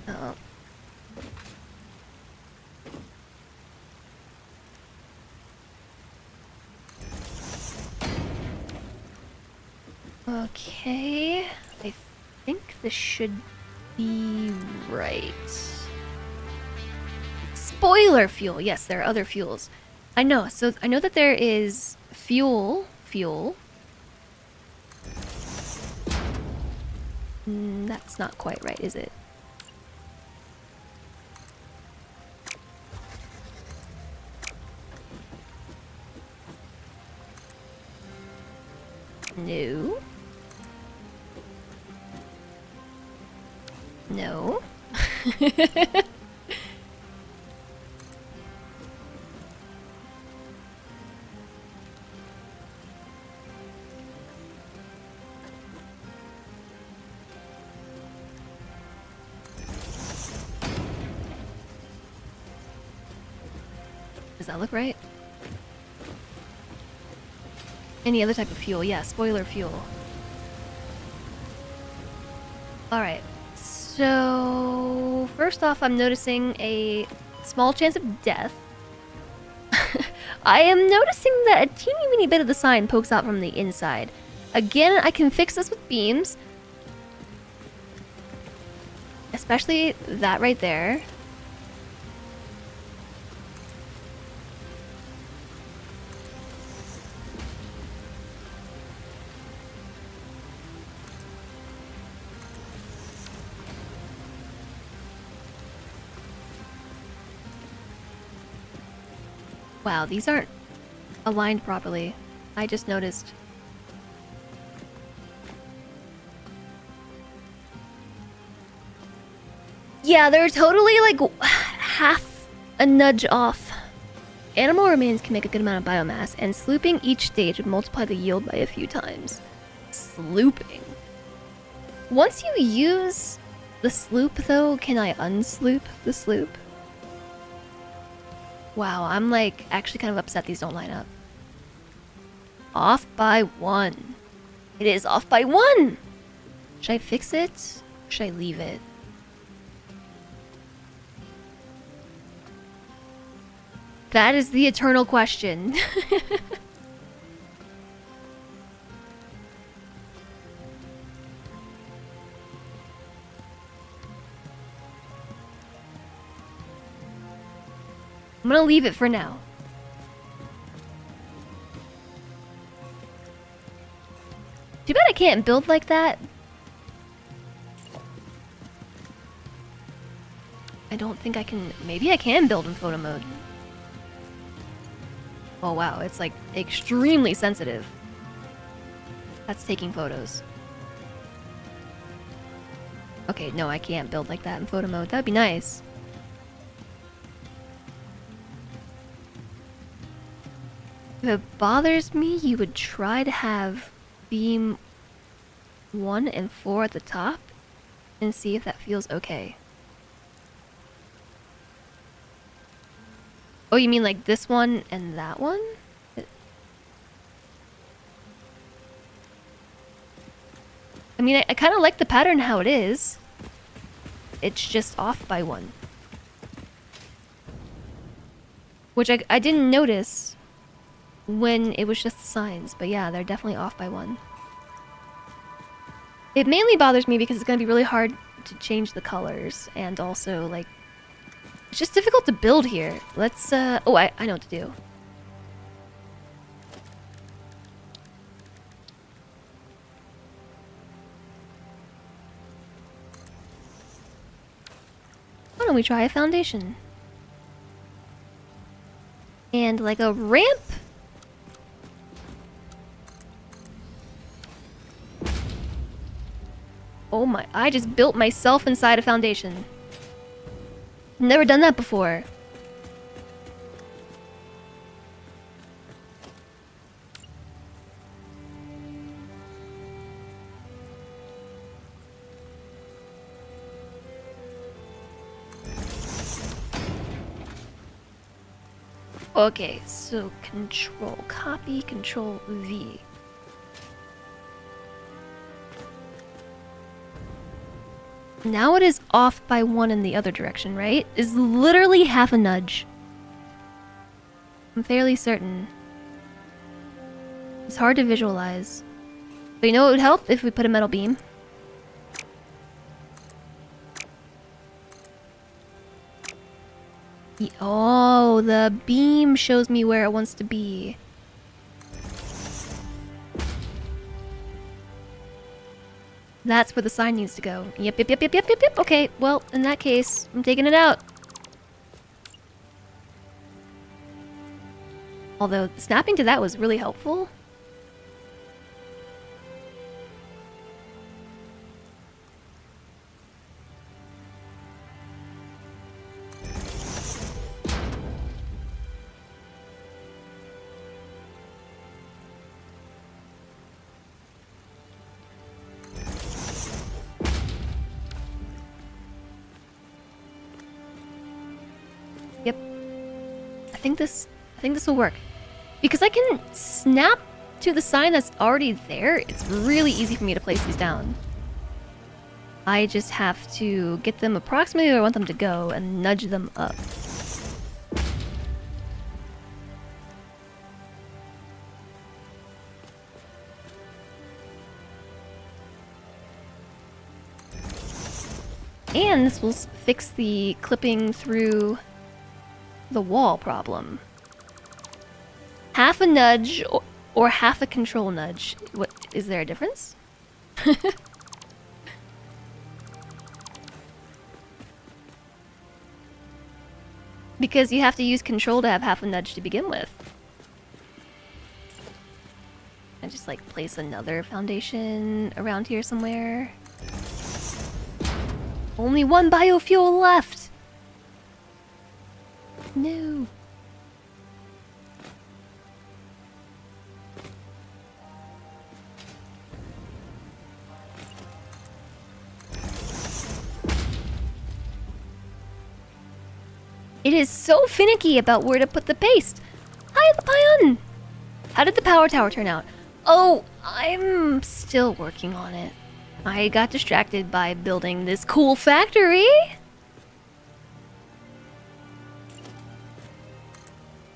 Oh. Okay, I think this should be right. Spoiler fuel. Yes, there are other fuels. I know. So I know that there is fuel. That's not quite right, is it? No. No. Does that look right? Any other type of fuel? Yeah, spoiler fuel. Alright, so first off, I'm noticing a small chance of death. I am noticing that a teeny weeny bit of the sign pokes out from the inside. Again, I can fix this with beams. Especially that right there. Wow, these aren't aligned properly. I just noticed. Yeah, they're totally like half a nudge off. Animal remains can make a good amount of biomass, and slooping each stage would multiply the yield by a few times. Slooping. Once you use the sloop, though, can I unsloop the sloop? Wow, I'm like actually kind of upset these don't line up. Off by 1. It is off by 1! Should I fix it? Or should I leave it? That is the eternal question. I'm gonna leave it for now. Too bad I can't build like that. I don't think I can... Maybe I can build in photo mode. Oh wow, it's like extremely sensitive. That's taking photos. Okay, no, I can't build like that in photo mode. That'd be nice. If it bothers me, you would try to have beam 1 and 4 at the top and see if that feels okay. Oh, you mean like this one and that one? I mean, I kind of like the pattern how it is. It's just off by 1. Which I didn't notice when it was just the signs, but yeah, they're definitely off by 1. It mainly bothers me because it's going to be really hard to change the colors, and also, like, it's just difficult to build here. Let's, oh, I know what to do. Why don't we try a foundation? And, like, a ramp? Oh my, I just built myself inside a foundation. Never done that before. Okay, so control copy, control V. Now it is off by 1 in the other direction, right? Is literally half a nudge. I'm fairly certain. It's hard to visualize. But you know what would help? If we put a metal beam. Oh, the beam shows me where it wants to be. That's where the sign needs to go. Yep. Okay, well, in that case, I'm taking it out. Although, snapping to that was really helpful. Yep. I think this will work. Because I can snap to the sign that's already there, it's really easy for me to place these down. I just have to get them approximately where I want them to go and nudge them up. And this will fix the clipping through the wall problem. Half a nudge or half a control nudge. What, is there a difference? Because you have to use control to have half a nudge to begin with. And just like place another foundation around here somewhere. Only one biofuel left! No. It is so finicky about where to put the paste. Hi, Lepion! How did the power tower turn out? Oh, I'm still working on it. I got distracted by building this cool factory.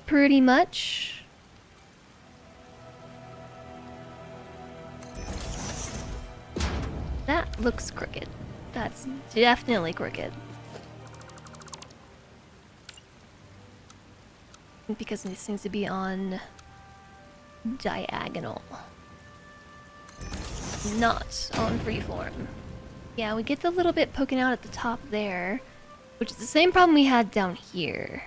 Pretty much. That looks crooked. That's definitely crooked. Because this seems to be on diagonal, not on freeform. Yeah, we get the little bit poking out at the top there, which is the same problem we had down here.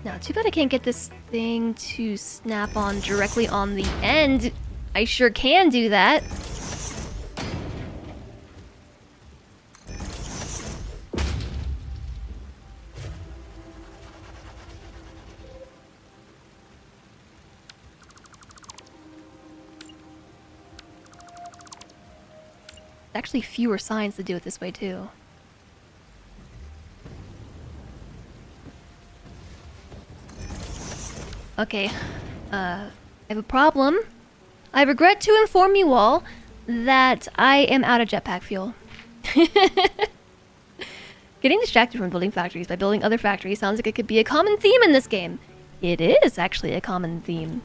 Now, too bad I can't get this thing to snap on directly on the end. I sure can do that. Actually, fewer signs to do it this way, too. Okay, I have a problem. I regret to inform you all that I am out of jetpack fuel. Getting distracted from building factories by building other factories sounds like it could be a common theme in this game. It is actually a common theme.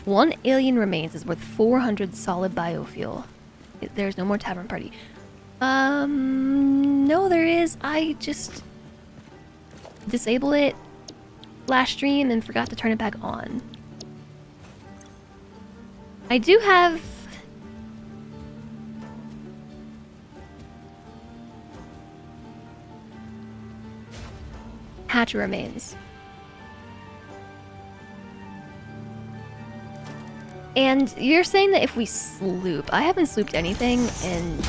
One alien remains is worth 400 solid biofuel. There's no more tavern party. No there is. I just disabled it last stream and forgot to turn it back on. I do have hatch remains. And you're saying that if we sloop, I haven't slooped anything, and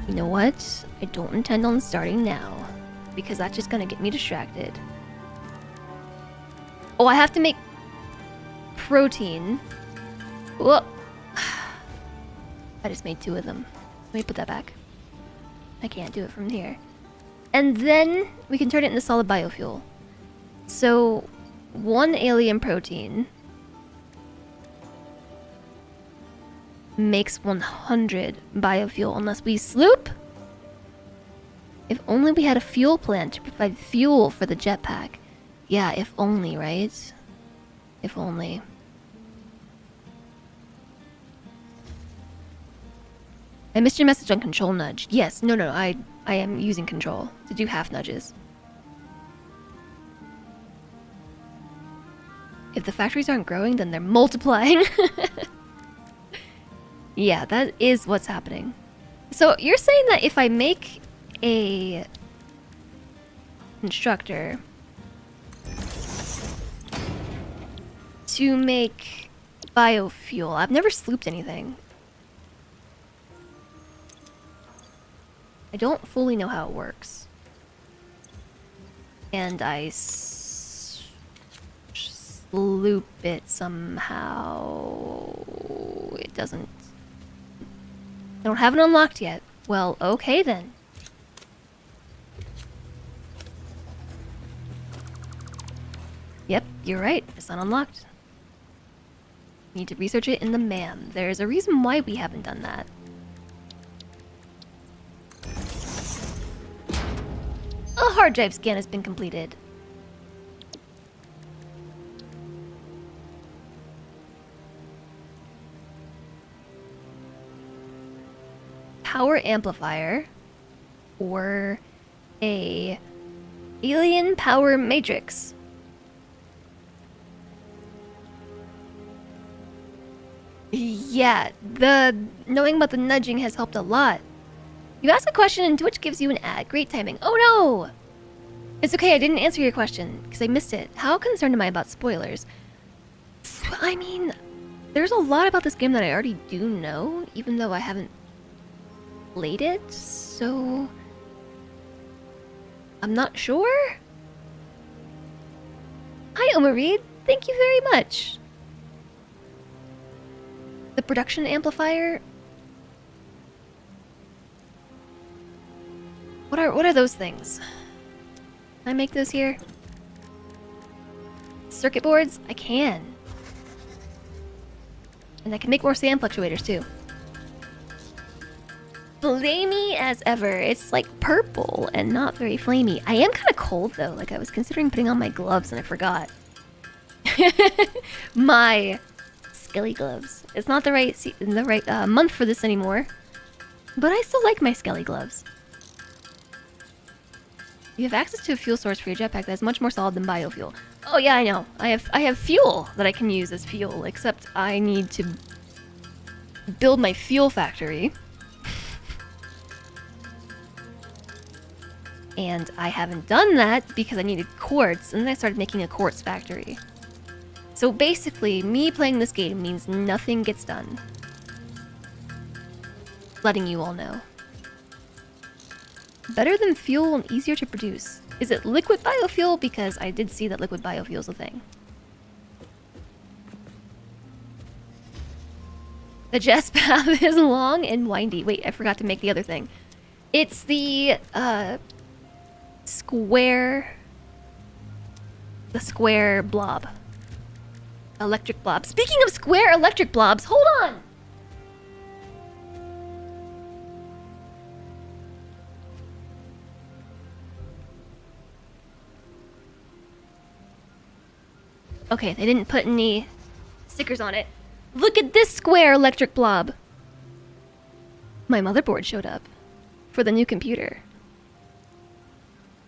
you know what? I don't intend on starting now because that's just gonna get me distracted. Oh, I have to make protein. Whoa. I just made 2 of them. Let me put that back. I can't do it from here. And then we can turn it into solid biofuel. So, 1 alien protein makes 100 biofuel unless we sloop. If only we had a fuel plant to provide fuel for the jetpack. Yeah, if only, right? If only. I missed your message on control nudge. Yes, no, I am using control to do half nudges. If the factories aren't growing, then they're multiplying. Yeah, that is what's happening. So you're saying that if I make a constructor to make biofuel, I've never slooped anything. I don't fully know how it works. And I sloop it somehow. It doesn't. I don't have it unlocked yet. Well, okay then. Yep, you're right. It's not unlocked. Need to research it in the MAM. There's a reason why we haven't done that. A hard drive scan has been completed. Power amplifier or a Alien power matrix. Yeah, the knowing about the nudging has helped a lot. You ask a question and Twitch gives you an ad. Great timing. Oh no! It's okay, I didn't answer your question because I missed it. How concerned am I about spoilers? I mean, there's a lot about this game that I already do know, even though I haven't played it, so I'm not sure. Hi, Omareed. Thank you very much. The production amplifier. What are those things? Can I make those here? Circuit boards? I can. And I can make more sand fluctuators too. Flamey as ever. It's like purple and not very flamey. I am kind of cold though. Like I was considering putting on my gloves and I forgot. My skelly gloves. It's not the right month for this anymore. But I still like my skelly gloves. You have access to a fuel source for your jetpack that is much more solid than biofuel. Oh yeah, I know. I have fuel that I can use as fuel, except I need to build my fuel factory. And I haven't done that because I needed quartz, and then I started making a quartz factory. So basically, me playing this game means nothing gets done. Letting you all know. Better than fuel and easier to produce. Is it liquid biofuel? Because I did see that liquid biofuel is a thing. The Jess path is long and windy. Wait, I forgot to make the other thing. It's the square blob. Electric blob. Speaking of square electric blobs, hold on! Okay, they didn't put any stickers on it. Look at this square electric blob! My motherboard showed up for the new computer.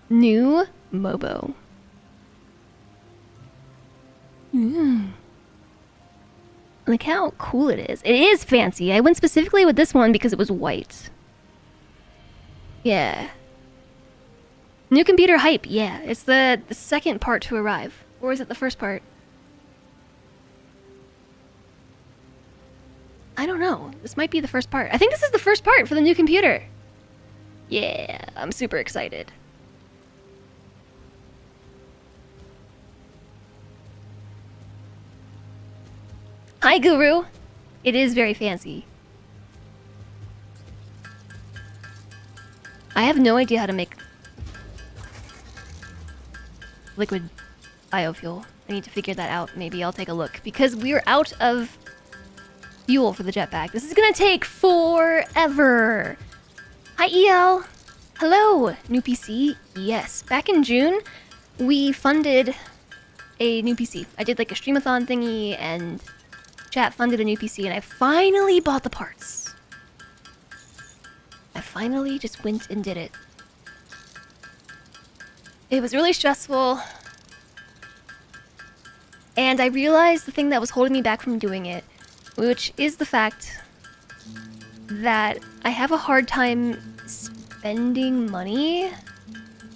New Mobo. Look how cool it is. It is fancy. I went specifically with this one because it was white. Yeah. New computer hype. Yeah, it's the second part to arrive. Or is it the first part? I don't know. This might be the first part. I think this is the first part for the new computer. Yeah, I'm super excited. Hi, Guru. It is very fancy. I have no idea how to make liquid biofuel. I need to figure that out. Maybe I'll take a look. Because we're out of fuel for the jetpack. This is gonna take forever. Hi, EL. Hello, new PC. Yes, back in June, we funded a new PC. I did like a streamathon thingy and chat funded a new PC and I finally bought the parts. I finally just went and did it. It was really stressful. And I realized the thing that was holding me back from doing it, which is the fact that I have a hard time spending money,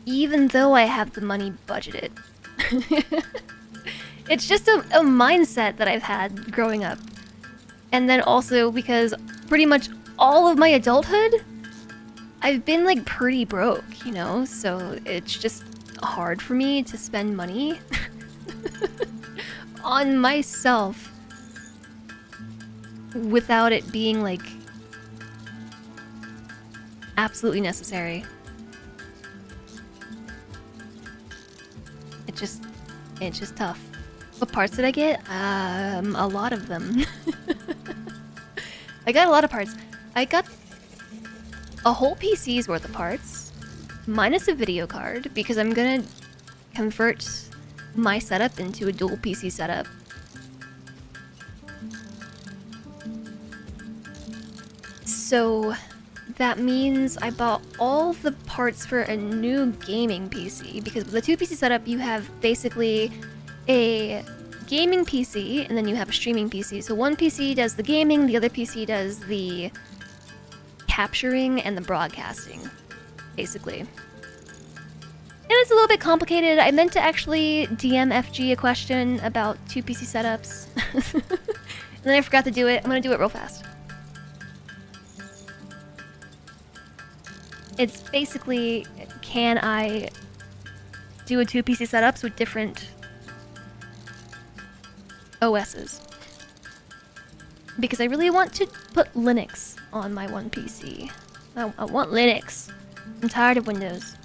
even though I have the money budgeted. It's just a mindset that I've had growing up. And then also because pretty much all of my adulthood, I've been like pretty broke, you know? So it's just hard for me to spend money on myself without it being like absolutely necessary. It's just tough. What parts did I get? A lot of them. I got a lot of parts. I got a whole PC's worth of parts, minus a video card, because I'm gonna convert my setup into a dual PC setup. So that means I bought all the parts for a new gaming PC, because with the 2 PC setup, you have basically a gaming PC and then you have a streaming PC. So one PC does the gaming, the other PC does the capturing and the broadcasting, basically. And it's a little bit complicated. I meant to actually DM FG a question about 2 PC setups. And then I forgot to do it. I'm gonna do it real fast. It's basically, can I do a 2 PC setups with different OSs? Because I really want to put Linux on my one PC. I want Linux. I'm tired of Windows.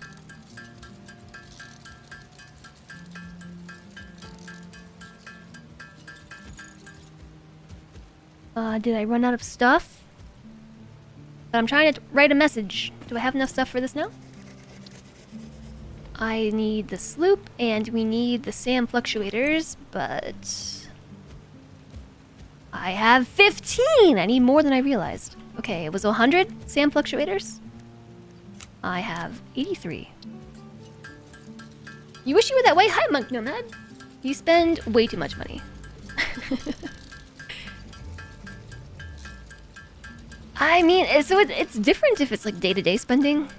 Did I run out of stuff? But I'm trying to write a message. Do I have enough stuff for this now? I need the sloop, and we need the SAM fluctuators, but... I have 15! I need more than I realized. Okay, it was 100 SAM fluctuators. I have 83. You wish you were that way? Hi, Monk Nomad! You spend way too much money. I mean, so it's different if it's like day-to-day spending.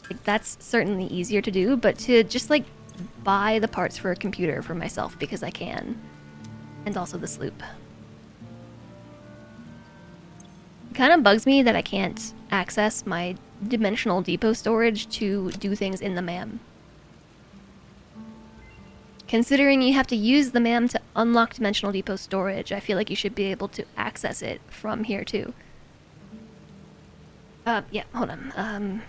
Like, that's certainly easier to do, but to just like buy the parts for a computer for myself because I can. And also the sloop. It kind of bugs me that I can't access my dimensional depot storage to do things in the MAM. Considering you have to use the MAM to unlock dimensional depot storage, I feel like you should be able to access it from here too. Yeah, hold on.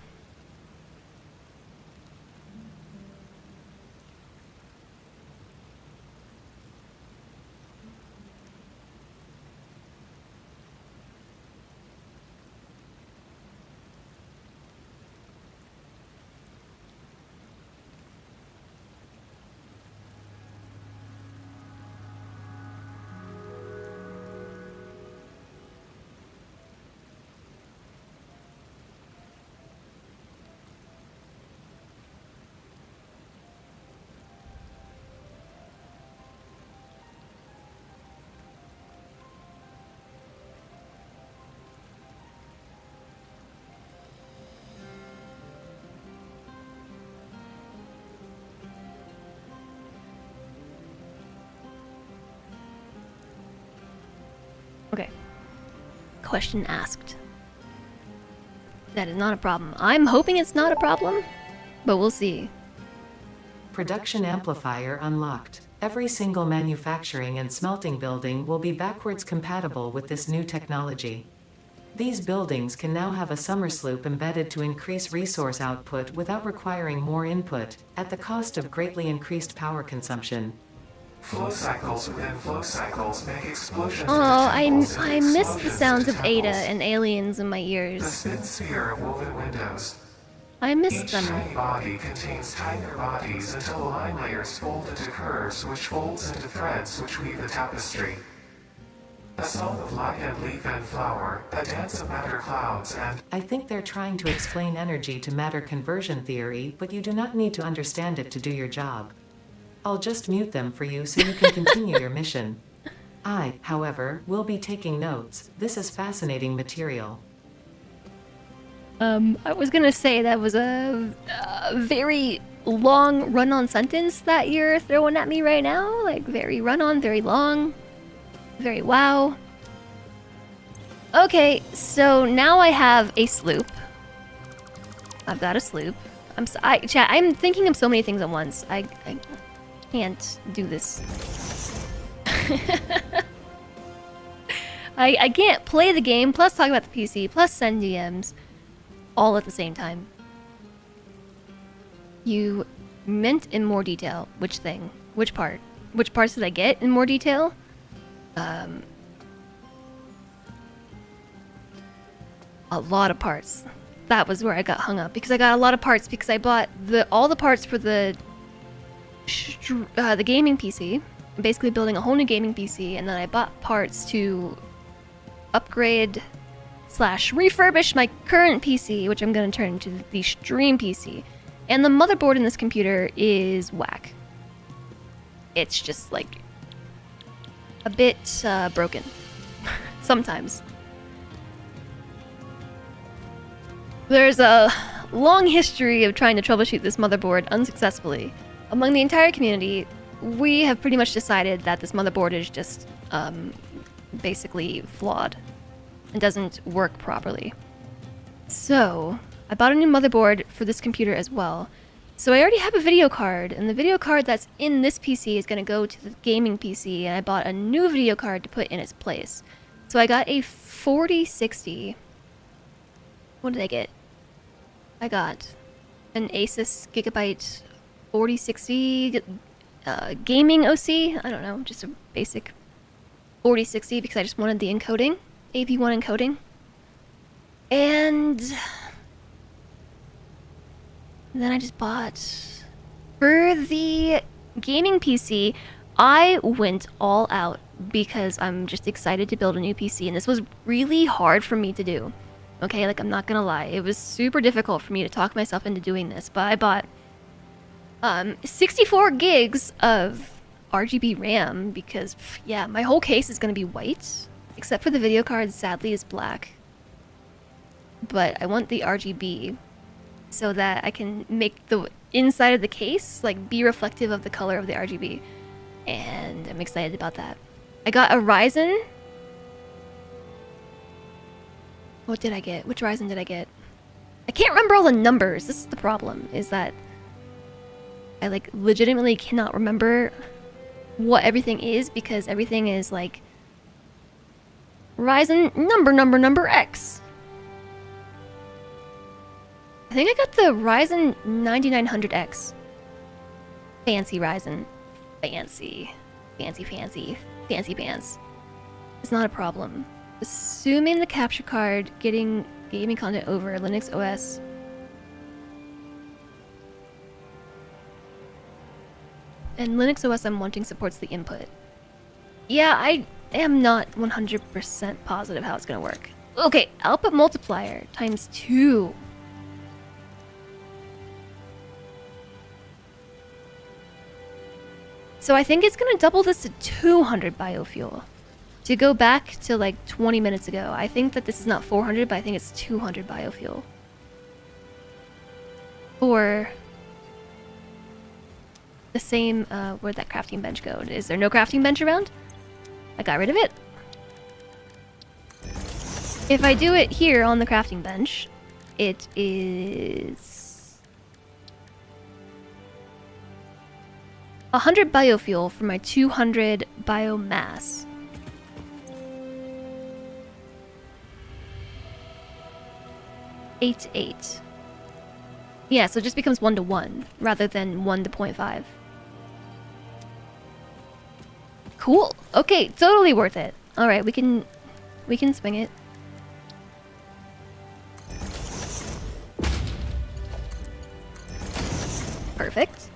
Okay. Question asked. That is not a problem. I'm hoping it's not a problem, but we'll see. Production amplifier unlocked. Every single manufacturing and smelting building will be backwards compatible with this new technology. These buildings can now have a summer sloop embedded to increase resource output without requiring more input, at the cost of greatly increased power consumption. Flow cycles within flow cycles make explosions. Oh, I miss the sounds of Ada and aliens in my The ears. spin sphere of woven windows. I miss Each them. tiny body contains tinier bodies until the line layers fold into curves, which folds into threads which weave the tapestry. A song of light and leaf and flower, a dance of matter clouds and... I think they're trying to explain energy to matter conversion theory, but you do not need to understand it to do your job. I'll just mute them for you so you can continue your mission. I, however, will be taking notes. This is fascinating material. I was gonna say that was a very long run-on sentence that you're throwing at me right now. Like, very run-on, very long, very wow. Okay, so now I have a sloop. I've got a sloop. Chat, I'm thinking of so many things at once. I can't do this. I can't play the game, plus talk about the PC, plus send DMs, all at the same time. You meant in more detail. Which thing? Which part? Which parts did I get in more detail? A lot of parts. That was where I got hung up, because I got a lot of parts because I bought all the parts for the gaming PC. I'm basically building a whole new gaming PC, and then I bought parts to upgrade refurbish my current PC, which I'm going to turn into the stream PC. And the motherboard in this computer is whack. It's just like a bit broken sometimes. There's a long history of trying to troubleshoot this motherboard unsuccessfully. Among the entire community, we have pretty much decided that this motherboard is just basically flawed and doesn't work properly. So I bought a new motherboard for this computer as well. So I already have a video card, and the video card that's in this PC is going to go to the gaming PC, and I bought a new video card to put in its place. So I got a 4060. What did I get? I got an Asus Gigabyte 4060 gaming OC. I don't know, just a basic 4060 because I just wanted the encoding, AV1 encoding. And then I just bought, for the gaming PC, I went all out because I'm just excited to build a new PC, and this was really hard for me to do. Okay, like, I'm not gonna lie, it was super difficult for me to talk myself into doing this, but I bought 64 gigs of RGB RAM because, yeah, my whole case is gonna be white, except for the video card, sadly, is black. But I want the RGB so that I can make the inside of the case, like, be reflective of the color of the RGB. And I'm excited about that. I got a Ryzen. What did I get? Which Ryzen did I get? I can't remember all the numbers. This is the problem, is that I, like, legitimately cannot remember what everything is because everything is, like, Ryzen number X. I think I got the Ryzen 9900X. Fancy Ryzen. Fancy pants. It's not a problem. Assuming the capture card getting gaming content over Linux OS. And Linux OS I'm wanting supports the input. Yeah, I am not 100% positive how it's gonna work. Okay, output multiplier times 2. So I think it's gonna double this to 200 biofuel. To go back to like 20 minutes ago, I think that this is not 400, but I think it's 200 biofuel. Or the same, where'd that crafting bench go? Is there no crafting bench around? I got rid of it. If I do it here on the crafting bench, it is 100 biofuel for my 200 biomass. Eight. Yeah, so it just becomes 1-to-1 rather than 1-to-0.5. Cool. Okay, totally worth it. All right, we can swing it. Perfect.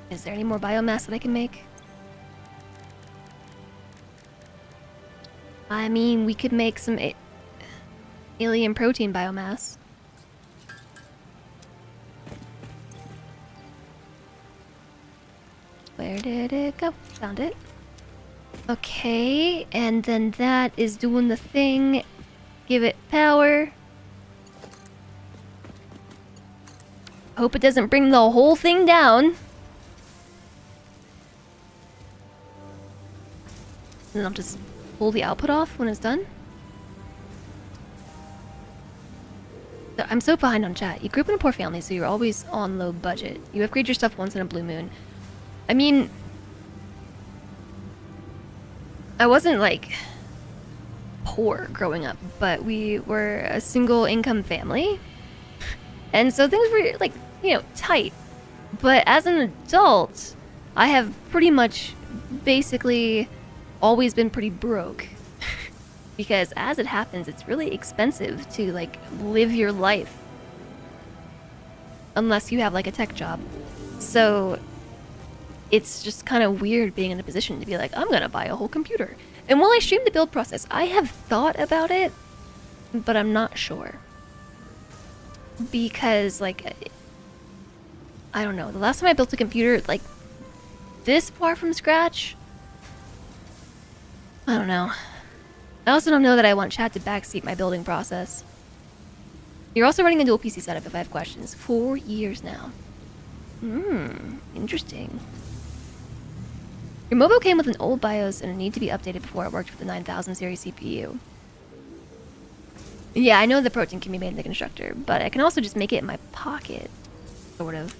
Is there any more biomass that I can make? I mean, we could make some alien protein biomass. Where did it go? Found it. Okay, and then that is doing the thing. Give it power. Hope it doesn't bring the whole thing down. And then I'll just pull the output off when it's done. I'm so behind on chat. You grew up in a poor family, so you're always on low budget. You upgrade your stuff once in a blue moon. I mean, I wasn't like poor growing up, but we were a single income family. And so things were like, you know, tight. But as an adult, I have pretty much basically always been pretty broke. Because as it happens, it's really expensive to like live your life. Unless you have like a tech job. So it's just kind of weird being in a position to be like, I'm gonna buy a whole computer. And while I stream the build process, I have thought about it, but I'm not sure. Because, like, I don't know. The last time I built a computer, like, this far from scratch, I don't know. I also don't know that I want chat to backseat my building process. You're also running a dual PC setup if I have questions. 4 years now. Interesting. Your Mobo came with an old BIOS and it needed to be updated before it worked with the 9000 series CPU. Yeah, I know the protein can be made in the constructor, but I can also just make it in my pocket. Sort of.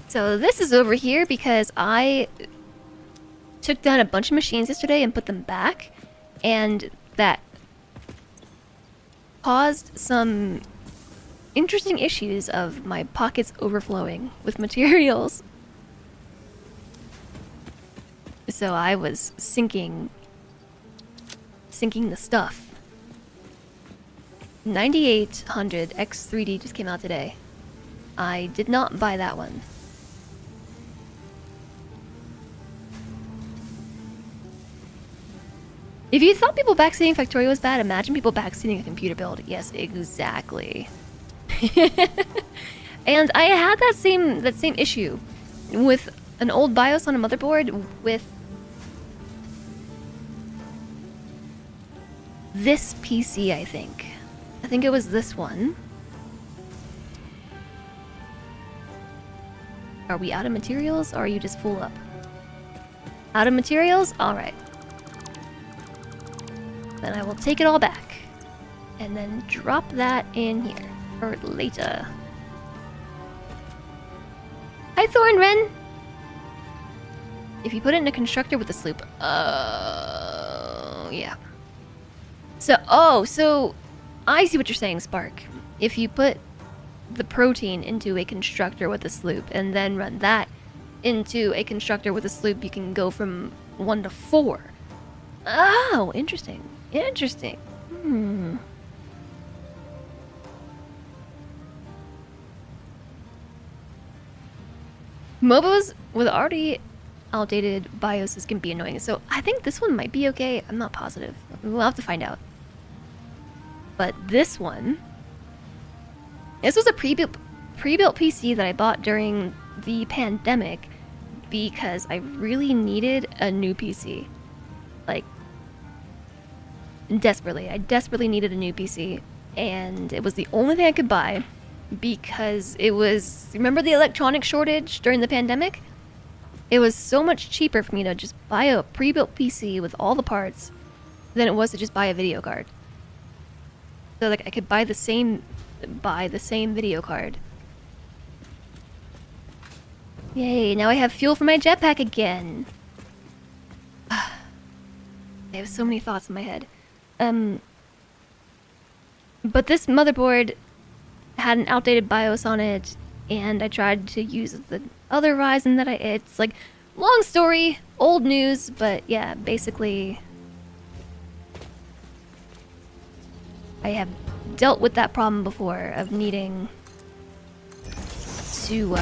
So this is over here because I took down a bunch of machines yesterday and put them back, and that caused some interesting issues of my pockets overflowing with materials. So I was sinking the stuff. 9800 X3D just came out today. I did not buy that one. If you thought people backseating Factorio was bad, imagine people backseating a computer build. Yes, exactly. And I had that same issue with an old BIOS on a motherboard with this PC, I think. I think it was this one. Are we out of materials, or are you just full up? Out of materials? Alright. Then I will take it all back. And then drop that in here for later. Hi, Thorn Wren! If you put it in a constructor with a sloop. Yeah. So I see what you're saying, Spark. If you put the protein into a constructor with a sloop and then run that into a constructor with a sloop, you can go from 1 to 4. Oh, interesting. Interesting. Mobos with already outdated BIOSes can be annoying, so I think this one might be okay. I'm not positive. We'll have to find out. But this one... This was a pre-built PC that I bought during the pandemic because I really needed a new PC. Like, desperately. I desperately needed a new PC, and it was the only thing I could buy because it was... Remember the electronic shortage during the pandemic? It was so much cheaper for me to just buy a pre-built PC with all the parts than it was to just buy a video card. So like I could buy the same video card. Yay, now I have fuel for my jetpack again. I have so many thoughts in my head. But this motherboard had an outdated BIOS on it, and I tried to use the other Ryzen that it's like, long story, old news, but yeah, basically I have dealt with that problem before of needing to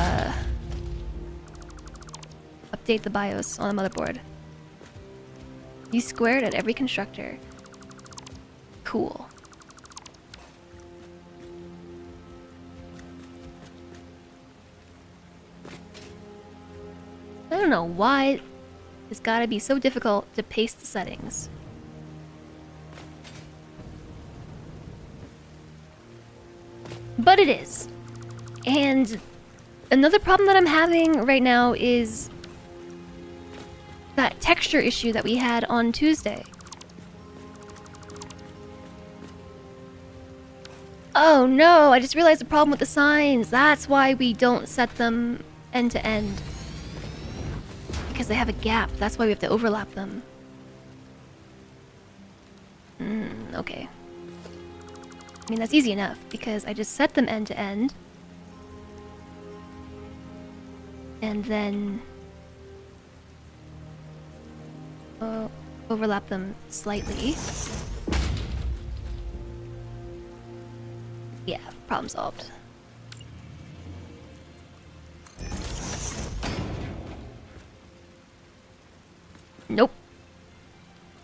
update the BIOS on the motherboard. You squared at every constructor. Cool. I don't know why it's gotta be so difficult to paste the settings. But it is. And another problem that I'm having right now is that texture issue that we had on Tuesday. Oh no, I just realized the problem with the signs. That's why we don't set them end to end. Because they have a gap. That's why we have to overlap them. Okay. I mean, that's easy enough, because I just set them end to end. And then... overlap them slightly. Yeah, problem solved.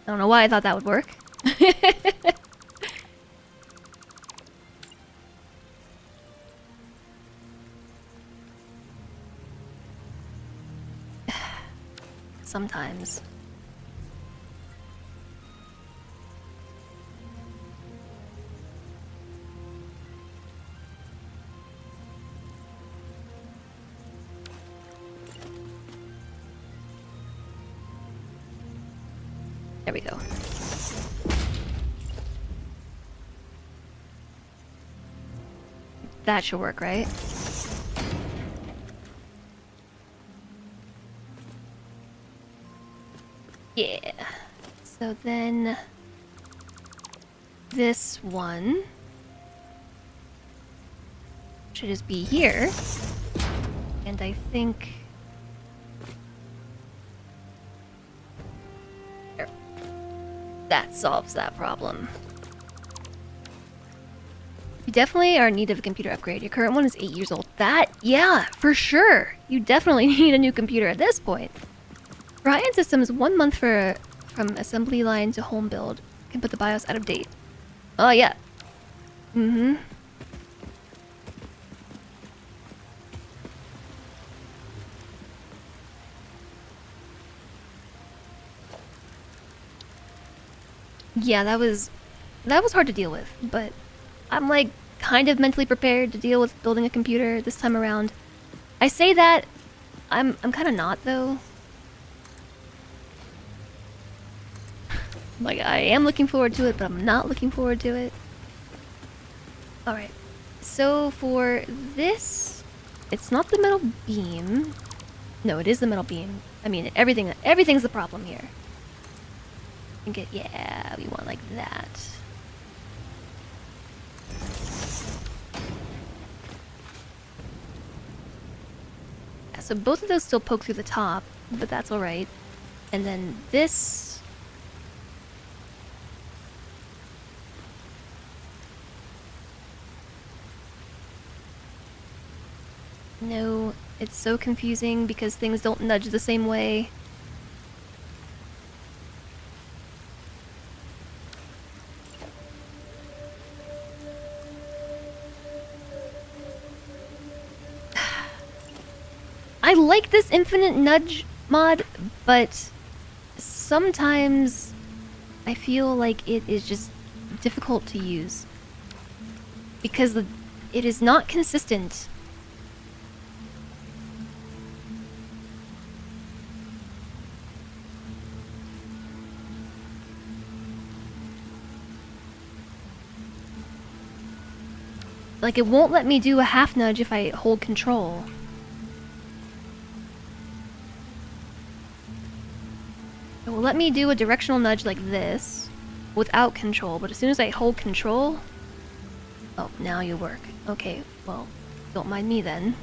I don't know why I thought that would work. Sometimes. There we go. That should work, right? Yeah. So then this one should just be here. And I think there. That solves that problem. You definitely are in need of a computer upgrade. Your current one is 8 years old. That, yeah, for sure. You definitely need a new computer at this point. For high-end systems, 1 month from assembly line to home build can put the BIOS out of date. Oh, yeah. Mm-hmm. Yeah, that was hard to deal with, but I'm like kind of mentally prepared to deal with building a computer this time around. I say that I'm kind of not though. Like I am looking forward to it, but I'm not looking forward to it. All right. So for this, it's not the metal beam. No, it is the metal beam. I mean, everything's the problem here. I think yeah, we want like that. Yeah, so both of those still poke through the top, but that's all right. And then this. No, it's so confusing because things don't nudge the same way. I like this infinite nudge mod, but sometimes I feel like it is just difficult to use because it is not consistent. Like, it won't let me do a half nudge if I hold control. It will let me do a directional nudge like this without control, but as soon as I hold control... Oh, now you work. Okay, well, don't mind me then.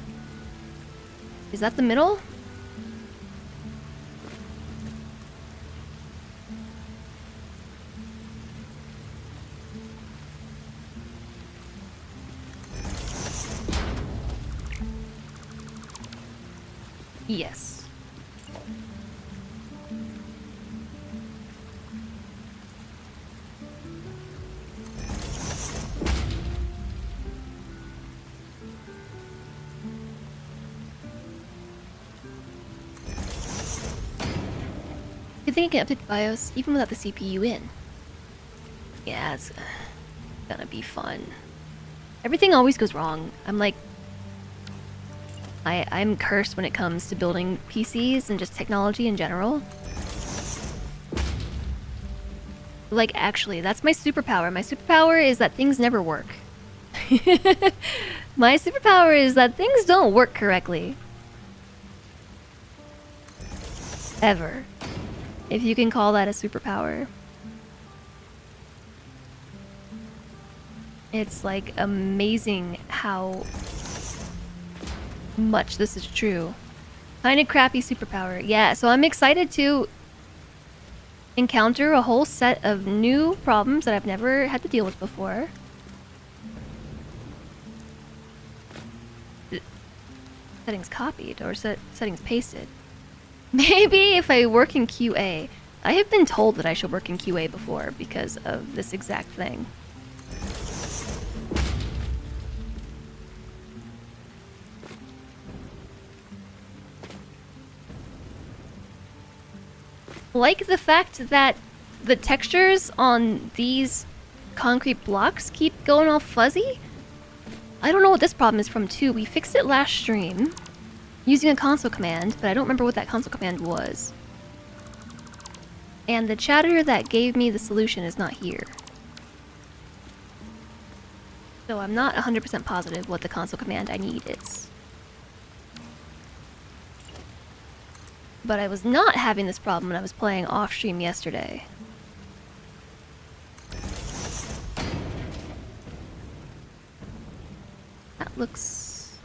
Is that the middle? Yes. Good thing you can update the BIOS even without the CPU in. Yeah, it's gonna be fun. Everything always goes wrong. I'm like... I'm cursed when it comes to building PCs and just technology in general. Like, actually, that's my superpower. My superpower is that things never work. My superpower is that things don't work correctly. Ever. If you can call that a superpower. It's like amazing how much this is true. Kind of crappy superpower. Yeah, so I'm excited to encounter a whole set of new problems that I've never had to deal with before. Settings copied or settings pasted. Maybe if I work in QA. I have been told that I should work in QA before because of this exact thing. Like the fact that the textures on these concrete blocks keep going all fuzzy. I don't know what this problem is from too. We fixed it last stream using a console command, but I don't remember what that console command was. And the chatter that gave me the solution is not here. So I'm not 100% positive what the console command I need is. But I was not having this problem when I was playing off stream yesterday. That looks...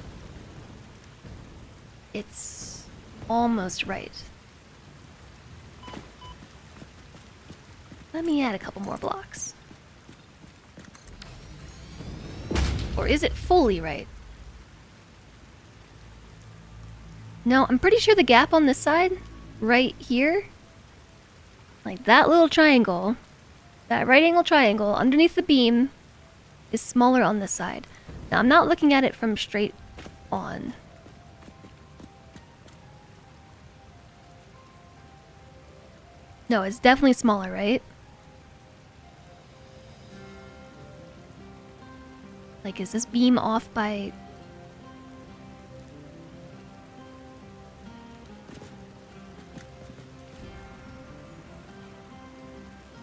It's almost right. Let me add a couple more blocks. Or is it fully right? No, I'm pretty sure the gap on this side, right here, like that little triangle, that right angle triangle underneath the beam is smaller on this side. Now, I'm not looking at it from straight on. No, it's definitely smaller, right? Like, is this beam off by...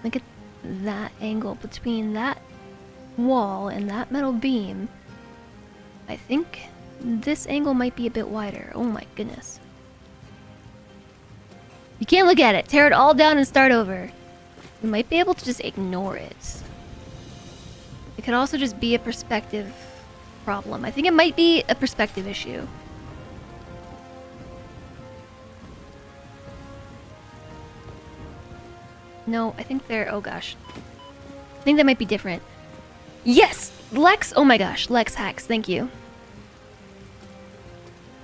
Look at that angle between that wall and that metal beam. I think this angle might be a bit wider. Oh my goodness. You can't look at it. Tear it all down and start over. You might be able to just ignore it. It could also just be a perspective problem. I think it might be a perspective issue. No, I think they're... Oh gosh. I think that might be different. Yes! Lex! Oh my gosh. Lex hacks. Thank you.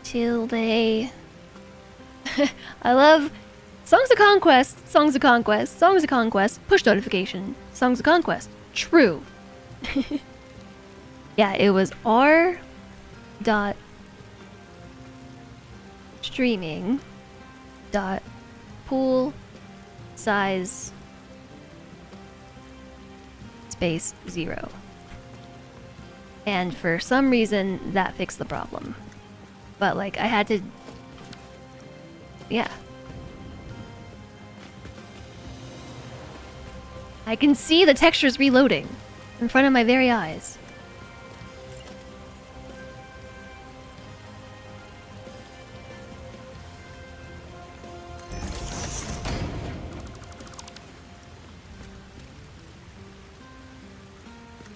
Tilde. I love... Songs of Conquest. Songs of Conquest. Songs of Conquest. Push notification. Songs of Conquest. True. Yeah, it was r dot streaming dot pool size space 0. And for some reason that fixed the problem. But like I had to... Yeah. I can see the textures reloading in front of my very eyes.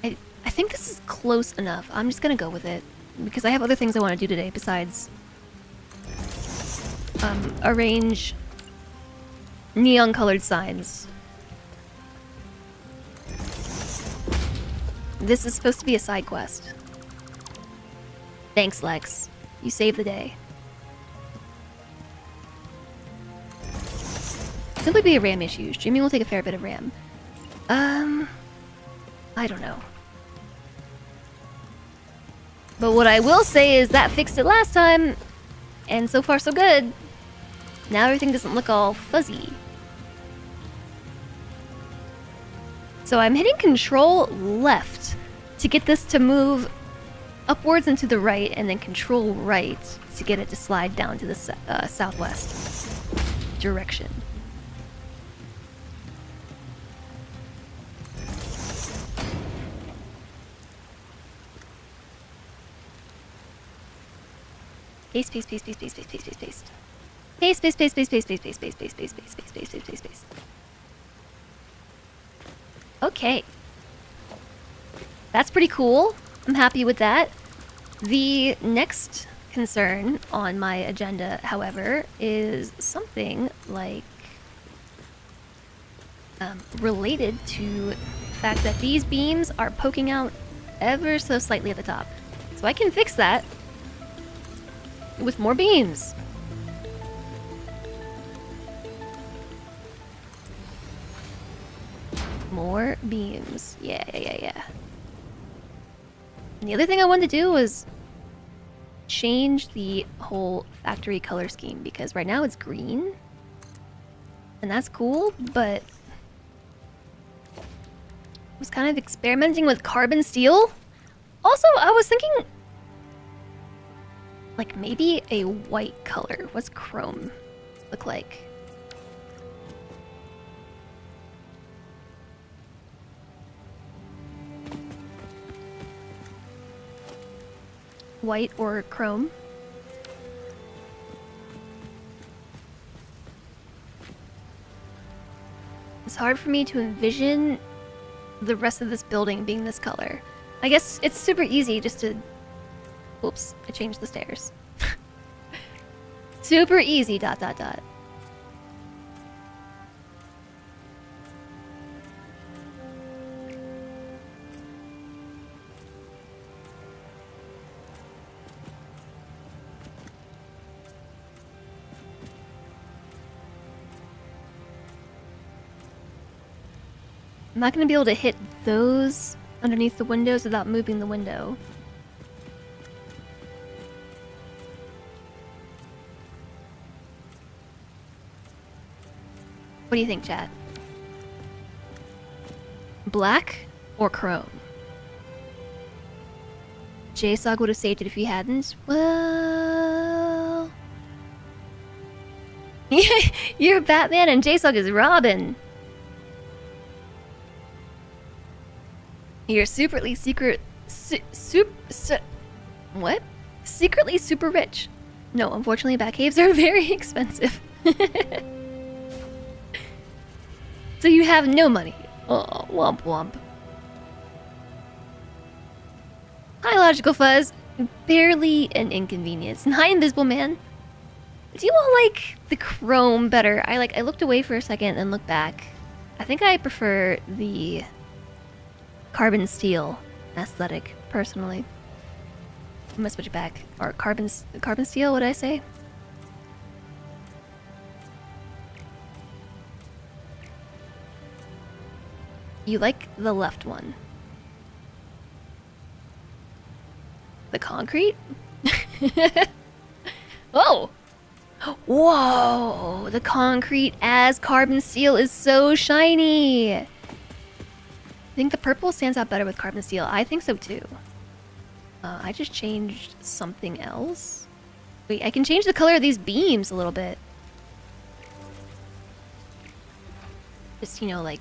I think this is close enough. I'm just gonna go with it because I have other things I want to do today besides arrange neon colored signs. This is supposed to be a side quest. Thanks, Lex. You saved the day. Simply be a RAM issue. Streaming will take a fair bit of RAM. I don't know. But what I will say is that fixed it last time, and so far so good. Now everything doesn't look all fuzzy. So I'm hitting Control left to get this to move upwards and to the right, and then Control right to get it to slide down to the southwest direction. Paste, paste, paste, paste, paste, paste, paste, paste, paste. Paste, paste, paste, paste, paste, paste, paste, paste, paste, paste, paste, paste, paste, paste, paste, paste. Okay. That's pretty cool. I'm happy with that. The next concern on my agenda, however, is something like related to the fact that these beams are poking out ever so slightly at the top. So I can fix that with more beams. More beams. Yeah. And the other thing I wanted to do was change the whole factory color scheme, because right now it's green. And that's cool, but I was kind of experimenting with carbon steel. Also, I was thinking like maybe a white color. What's chrome look like? White or chrome? It's hard for me to envision the rest of this building being this color. I guess it's super easy just to... Oops, I changed the stairs. Super easy, ... I'm not going to be able to hit those underneath the windows without moving the window. What do you think, chat? Black or chrome? JSOG would have saved it if he hadn't. Well... You're Batman and JSOG is Robin. You're secretly what? Secretly super rich. No, unfortunately, Batcaves are very expensive. So you have no money. Oh, womp womp. Hi, Logical Fuzz. Barely an inconvenience. And hi, Invisible Man. Do you all like the chrome better? I looked away for a second and looked back. I think I prefer the carbon steel aesthetic, personally. I'm gonna switch it back. Or carbon steel, what did I say? You like the left one. The concrete? Oh! Whoa! The concrete as carbon steel is so shiny! I think the purple stands out better with carbon steel. I think so too. I just changed something else. Wait, I can change the color of these beams a little bit. Just, you know, like,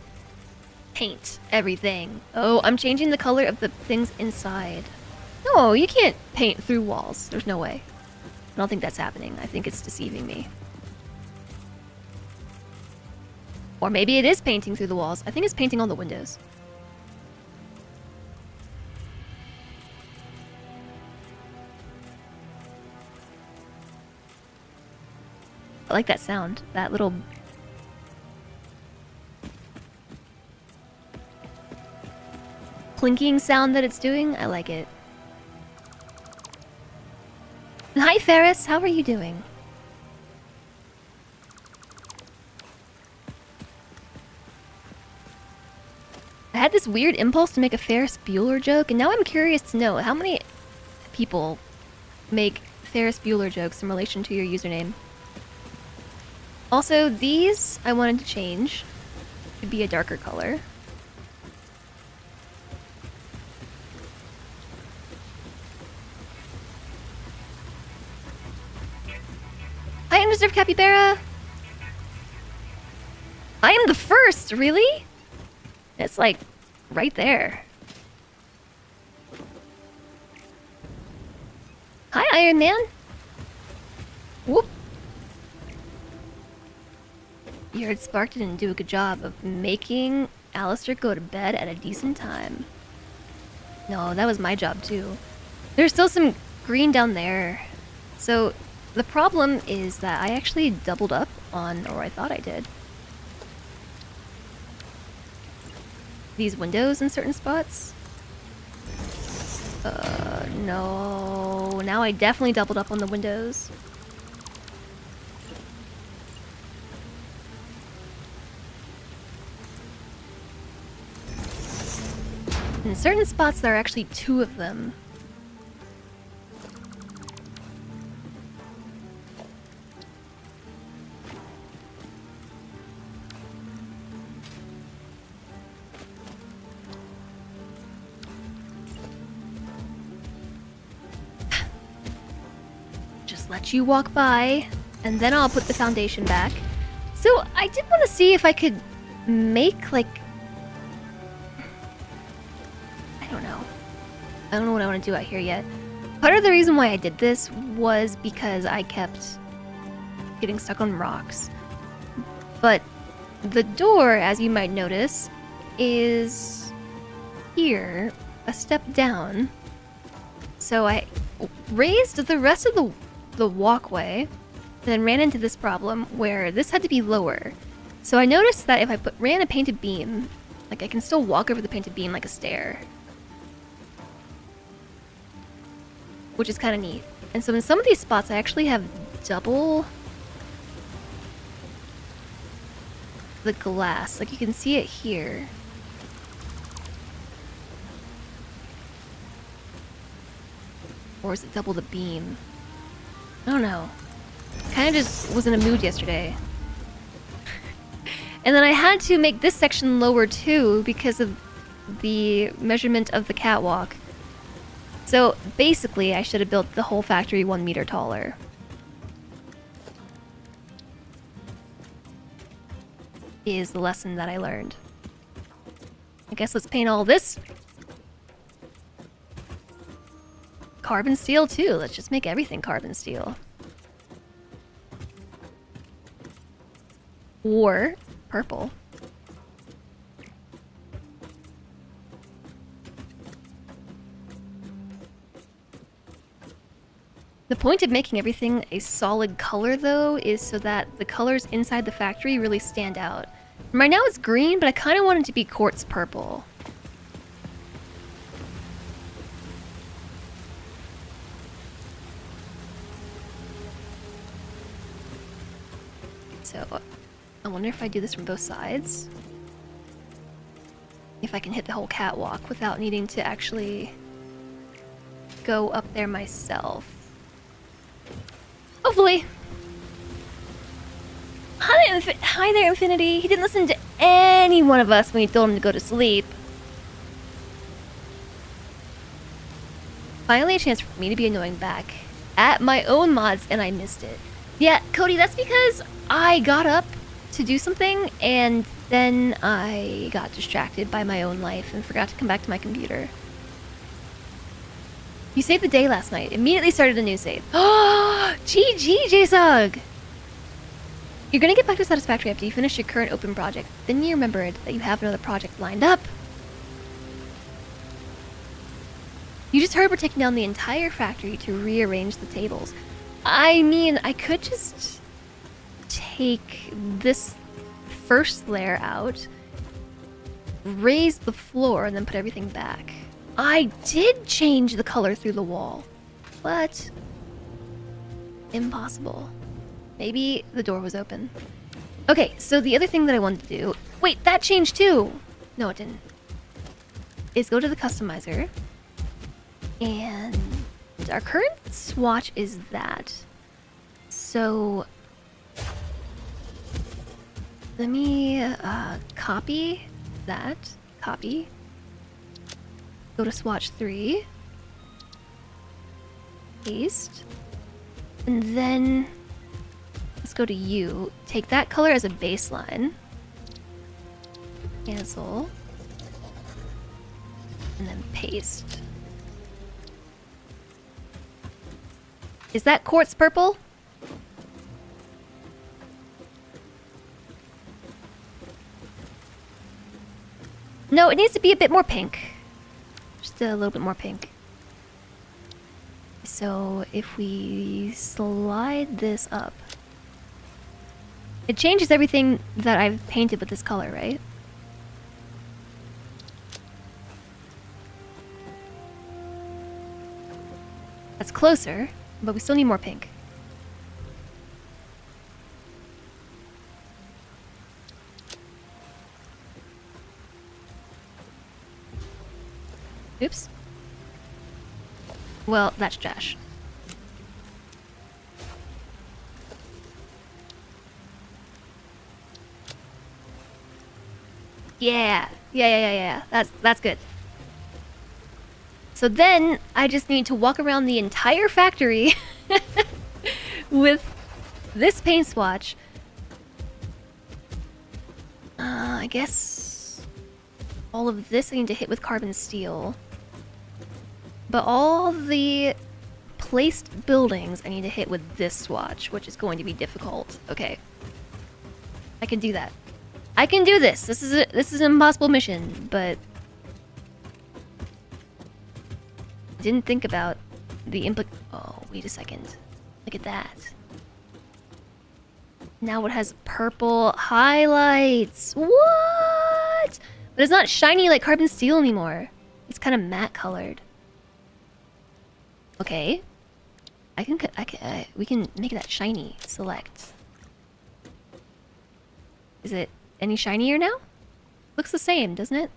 paint everything. Oh, I'm changing the color of the things inside. No, you can't paint through walls. There's no way. I don't think that's happening. I think it's deceiving me. Or maybe it is painting through the walls. I think it's painting on the windows. I like that sound. That little... clinking sound that it's doing. I like it. Hi, Ferris. How are you doing? I had this weird impulse to make a Ferris Bueller joke, and now I'm curious to know how many people make Ferris Bueller jokes in relation to your username. Also, these I wanted to change to be a darker color. Hi, Unreserved Capybara! I am the first, really? It's like right there. Hi, Iron Man! Whoop! You heard Spark didn't do a good job of making Alistair go to bed at a decent time. No, that was my job too. There's still some green down there. So, the problem is that I actually doubled up on, or I thought I did, these windows in certain spots. No. Now I definitely doubled up on the windows. In certain spots, there are actually 2 of them. Just let you walk by, and then I'll put the foundation back. So I did want to see if I could make, like... I don't know. I don't know what I want to do out here yet. Part of the reason why I did this was because I kept getting stuck on rocks. But the door, as you might notice, is here, a step down. So I raised the rest of the walkway, and then ran into this problem where this had to be lower. So I noticed that if I ran a painted beam, like I can still walk over the painted beam like a stair. Which is kind of neat. And so in some of these spots, I actually have double the glass. Like you can see it here. Or is it double the beam? I don't know. Kind of just was in a mood yesterday. And then I had to make this section lower too because of the measurement of the catwalk. So basically, I should have built the whole factory 1 meter taller. Is the lesson that I learned. I guess let's paint all this carbon steel too. Let's just make everything carbon steel. Or purple. The point of making everything a solid color, though, is so that the colors inside the factory really stand out. Right now it's green, but I kind of want it to be quartz purple. So, I wonder if I do this from both sides. If I can hit the whole catwalk without needing to actually go up there myself. Hopefully. Hi there, Infinity. He didn't listen to any one of us when we told him to go to sleep. Finally a chance for me to be annoying back at my own mods, and I missed it. Yeah, Cody, that's because I got up to do something, and then I got distracted by my own life and forgot to come back to my computer. You saved the day last night. Immediately started a new save. Oh, GG, J-Sug! You're gonna get back to Satisfactory after you finish your current open project. Then you remembered that you have another project lined up. You just heard we're taking down the entire factory to rearrange the tables. I mean, I could just take this first layer out, raise the floor, and then put everything back. I did change the color through the wall, but impossible. Maybe the door was open. Okay, so the other thing that I wanted to do... Wait, that changed too! No, it didn't. Is go to the customizer, and our current swatch is that. So let me copy that. Copy. Go to swatch 3. Paste. And then let's go to you. Take that color as a baseline. Cancel. And then paste. Is that quartz purple? No, it needs to be a bit more pink. Just a little bit more pink. So if we slide this up, it changes everything that I've painted with this color, right? That's closer, but we still need more pink. Oops. Well, that's trash. Yeah. That's good. So then I just need to walk around the entire factory with this paint swatch. I guess all of this I need to hit with carbon steel. But all the placed buildings I need to hit with this swatch, which is going to be difficult. Okay. I can do that. I can do this. This is an impossible mission, but didn't think about the Oh, wait a second. Look at that. Now it has purple highlights. What? But it's not shiny like carbon steel anymore. It's kind of matte colored. Okay. We can make that shiny. Select. Is it any shinier now? Looks the same, doesn't it?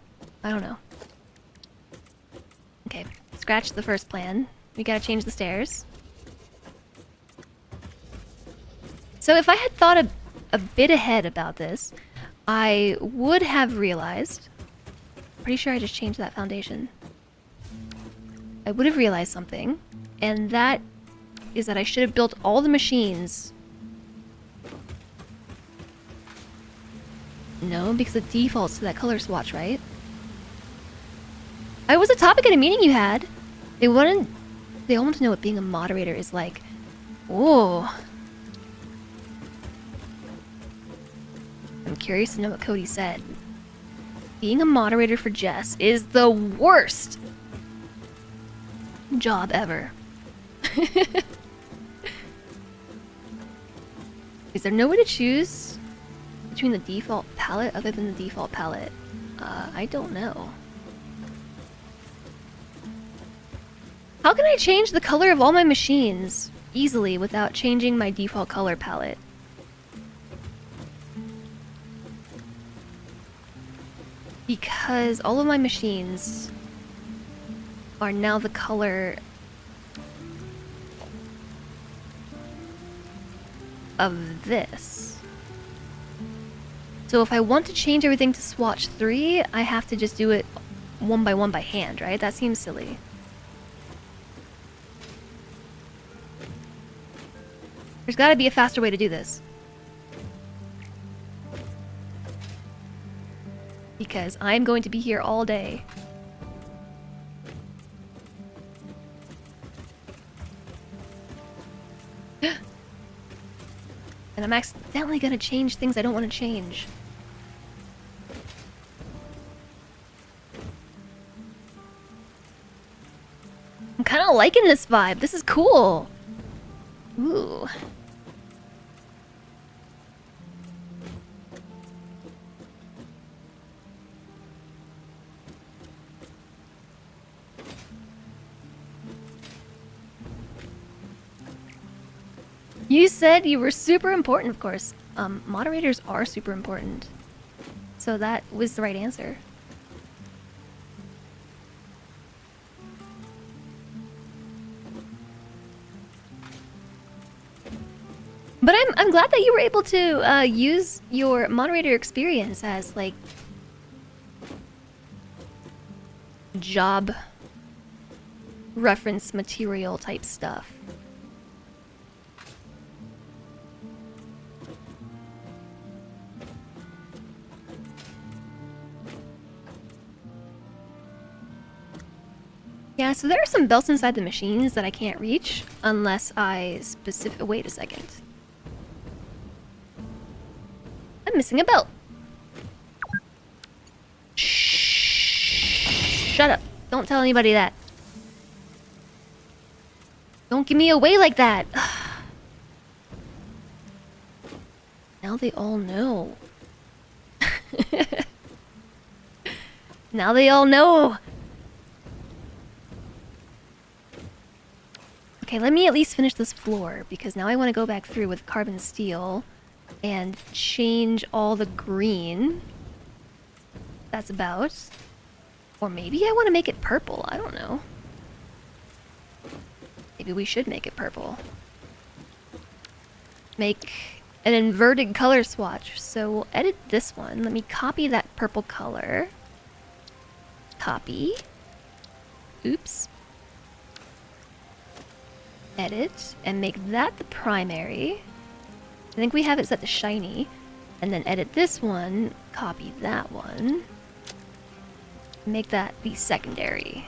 I don't know. Okay, scratch the first plan. We gotta change the stairs. So if I had thought a bit ahead about this, I would have realized... Pretty sure I just changed that foundation. I would have realized something, and that is that I should have built all the machines. No, because it defaults to that color swatch, right? It was a topic at a meeting you had. They all want to know what being a moderator is like. Whoa. I'm curious to know what Cody said. Being a moderator for Jess is the worst job ever. Is there no way to choose between the default palette other than the default palette? I don't know. How can I change the color of all my machines easily without changing my default color palette? Because all of my machines are now the color of this. So if I want to change everything to swatch 3, I have to just do it one by hand, right? That seems silly. There's gotta be a faster way to do this. Because I'm going to be here all day. And I'm accidentally gonna change things I don't want to change. I'm kind of liking this vibe. This is cool. Ooh. You said you were super important, of course. Moderators are super important. So that was the right answer. But I'm glad that you were able to use your moderator experience as like job reference material type stuff. Yeah, so there are some belts inside the machines that I can't reach unless I wait a second. I'm missing a belt. Shut up. Don't tell anybody that. Don't give me away like that. Now they all know. Now they all know. Okay, let me at least finish this floor, because now I want to go back through with carbon steel and change all the green. That's about. Or maybe I want to make it purple. I don't know. Maybe we should make it purple. Make an inverted color swatch. So we'll edit this one. Let me copy that purple color. Copy. Oops. Edit. And make that the primary. I think we have it set to shiny. And then edit this one. Copy that one. Make that the secondary.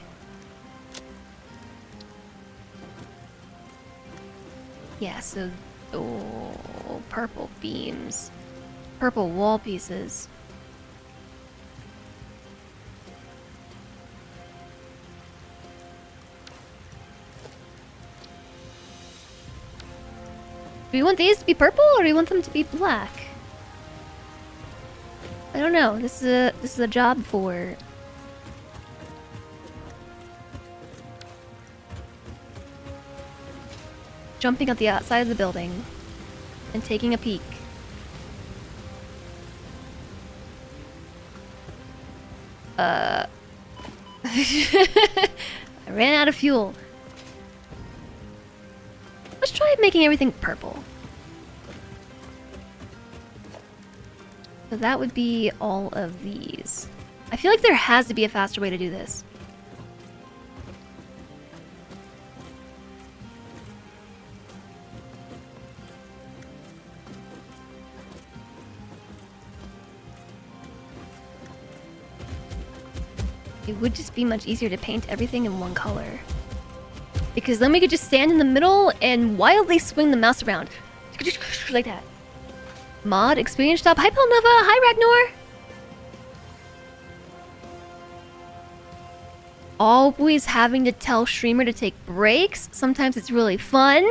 Yeah, so... Oh, purple beams. Purple wall pieces. Do we want these to be purple or do we want them to be black? I don't know. This is a job for jumping at the outside of the building and taking a peek. I ran out of fuel. Let's try making everything purple. So that would be all of these. I feel like there has to be a faster way to do this. It would just be much easier to paint everything in one color. Because then we could just stand in the middle and wildly swing the mouse around. Like that. Mod experience stop. Hi Pelnova! Hi Ragnar! Always having to tell streamer to take breaks. Sometimes it's really fun.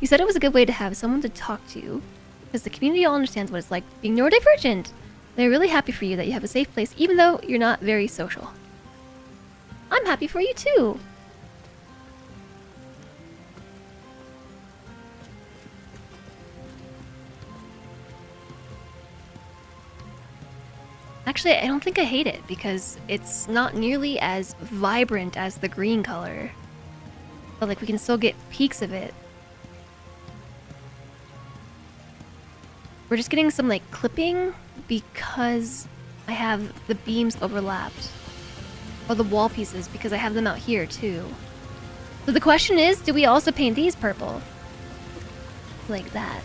You said it was a good way to have someone to talk to. Because the community all understands what it's like being neurodivergent. They're really happy for you that you have a safe place even though you're not very social. I'm happy for you too. Actually, I don't think I hate it because it's not nearly as vibrant as the green color. But like we can still get peaks of it. We're just getting some like clipping because I have the beams overlapped. Or the wall pieces because I have them out here too. So the question is, do we also paint these purple? Like that.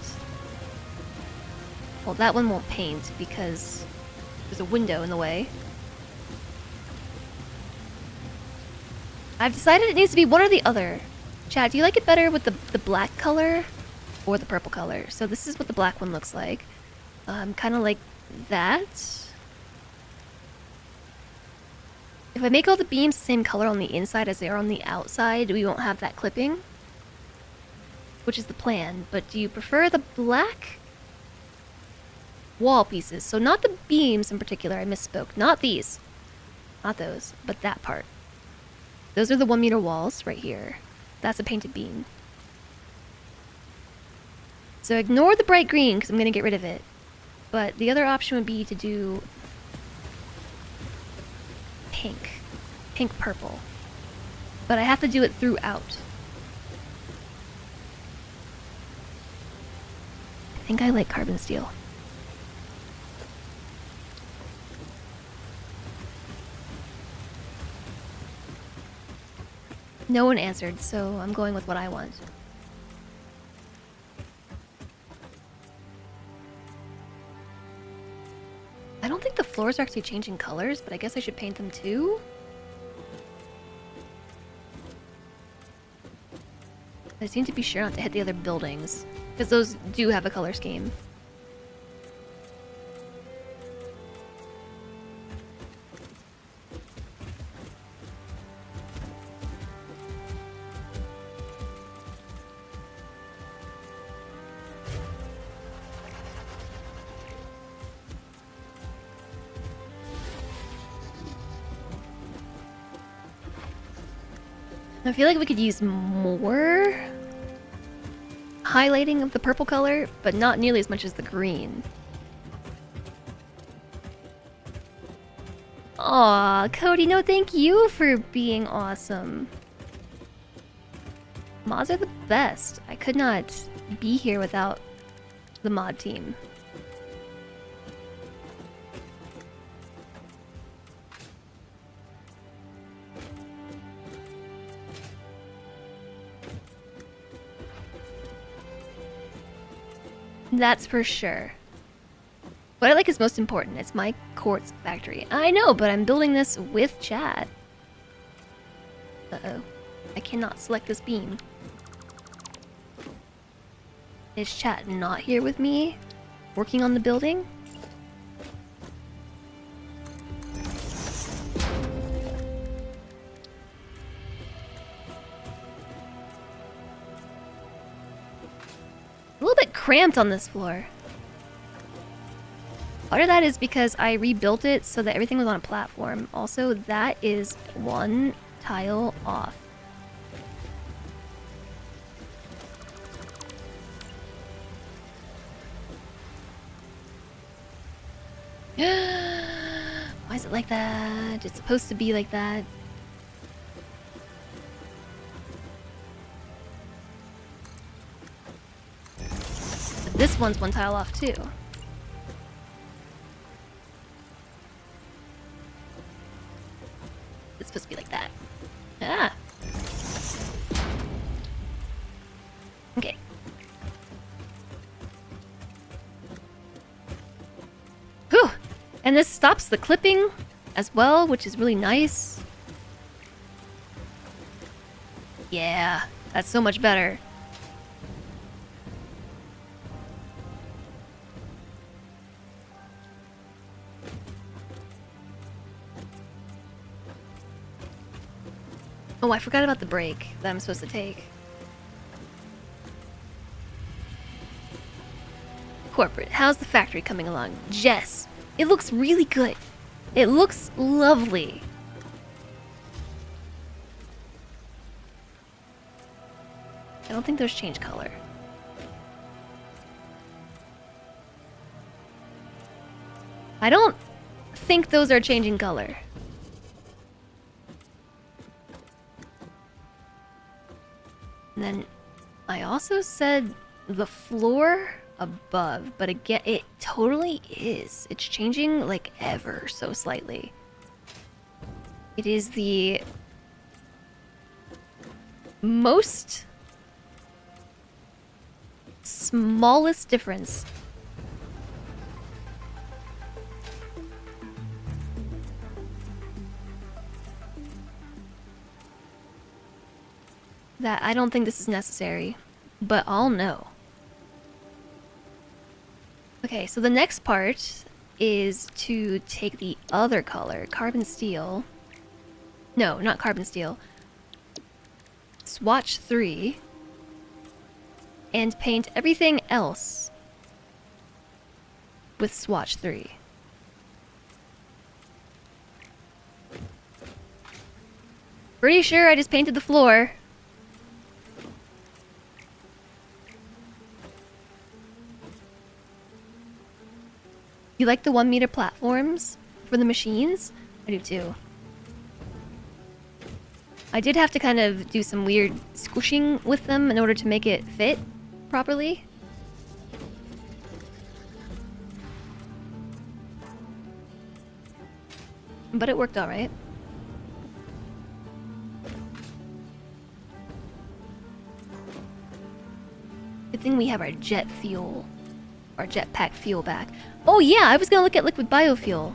Well, that one won't paint because there's a window in the way. I've decided it needs to be one or the other. Chad, do you like it better with the black color or the purple color? So this is what the black one looks like. Kind of like that. If I make all the beams the same color on the inside as they are on the outside, we won't have that clipping. Which is the plan. But do you prefer the black wall pieces? So not the beams in particular, I misspoke. Not these. Not those, but that part. Those are the 1 meter walls right here. That's a painted beam. So ignore the bright green because I'm going to get rid of it. But the other option would be to do pink purple, but I have to do it throughout. I think I like carbon steel. No one answered, so I'm going with what I want. I don't think the floors are actually changing colors, but I guess I should paint them too. I seem to be sure not to hit the other buildings, because those do have a color scheme. I feel like we could use more highlighting of the purple color, but not nearly as much as the green. Aw, Cody, no thank you for being awesome. Mods are the best. I could not be here without the mod team. That's for sure. What I like is most important. It's my quartz factory. I know, but I'm building this with Chad. Uh-oh. I cannot select this beam. Is Chad not here with me? Working on the building? A little bit cramped on this floor. Part of that is because I rebuilt it so that everything was on a platform. Also, that is one tile off. Why is it like that? It's supposed to be like that. But this one's one tile off too. It's supposed to be like that. Ah. Okay. Whew! And this stops the clipping as well, which is really nice. Yeah, that's so much better. Oh, I forgot about the break that I'm supposed to take. Corporate, how's the factory coming along? Jess, it looks really good. It looks lovely. I don't think those change color. I don't think those are changing color. And then I also said the floor above, but again, it totally is. It's changing like ever so slightly. It is the most smallest difference. That I don't think this is necessary, but I'll know. Okay, so the next part is to take the other color, carbon steel. No, not carbon steel. Swatch 3. And paint everything else with swatch 3. Pretty sure I just painted the floor. You like the 1 meter platforms for the machines? I do too. I did have to kind of do some weird squishing with them in order to make it fit properly. But it worked alright. Good thing we have our jet fuel. Our jetpack fuel back. Oh yeah, I was gonna look at liquid biofuel.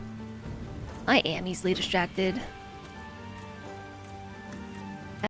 I am easily distracted.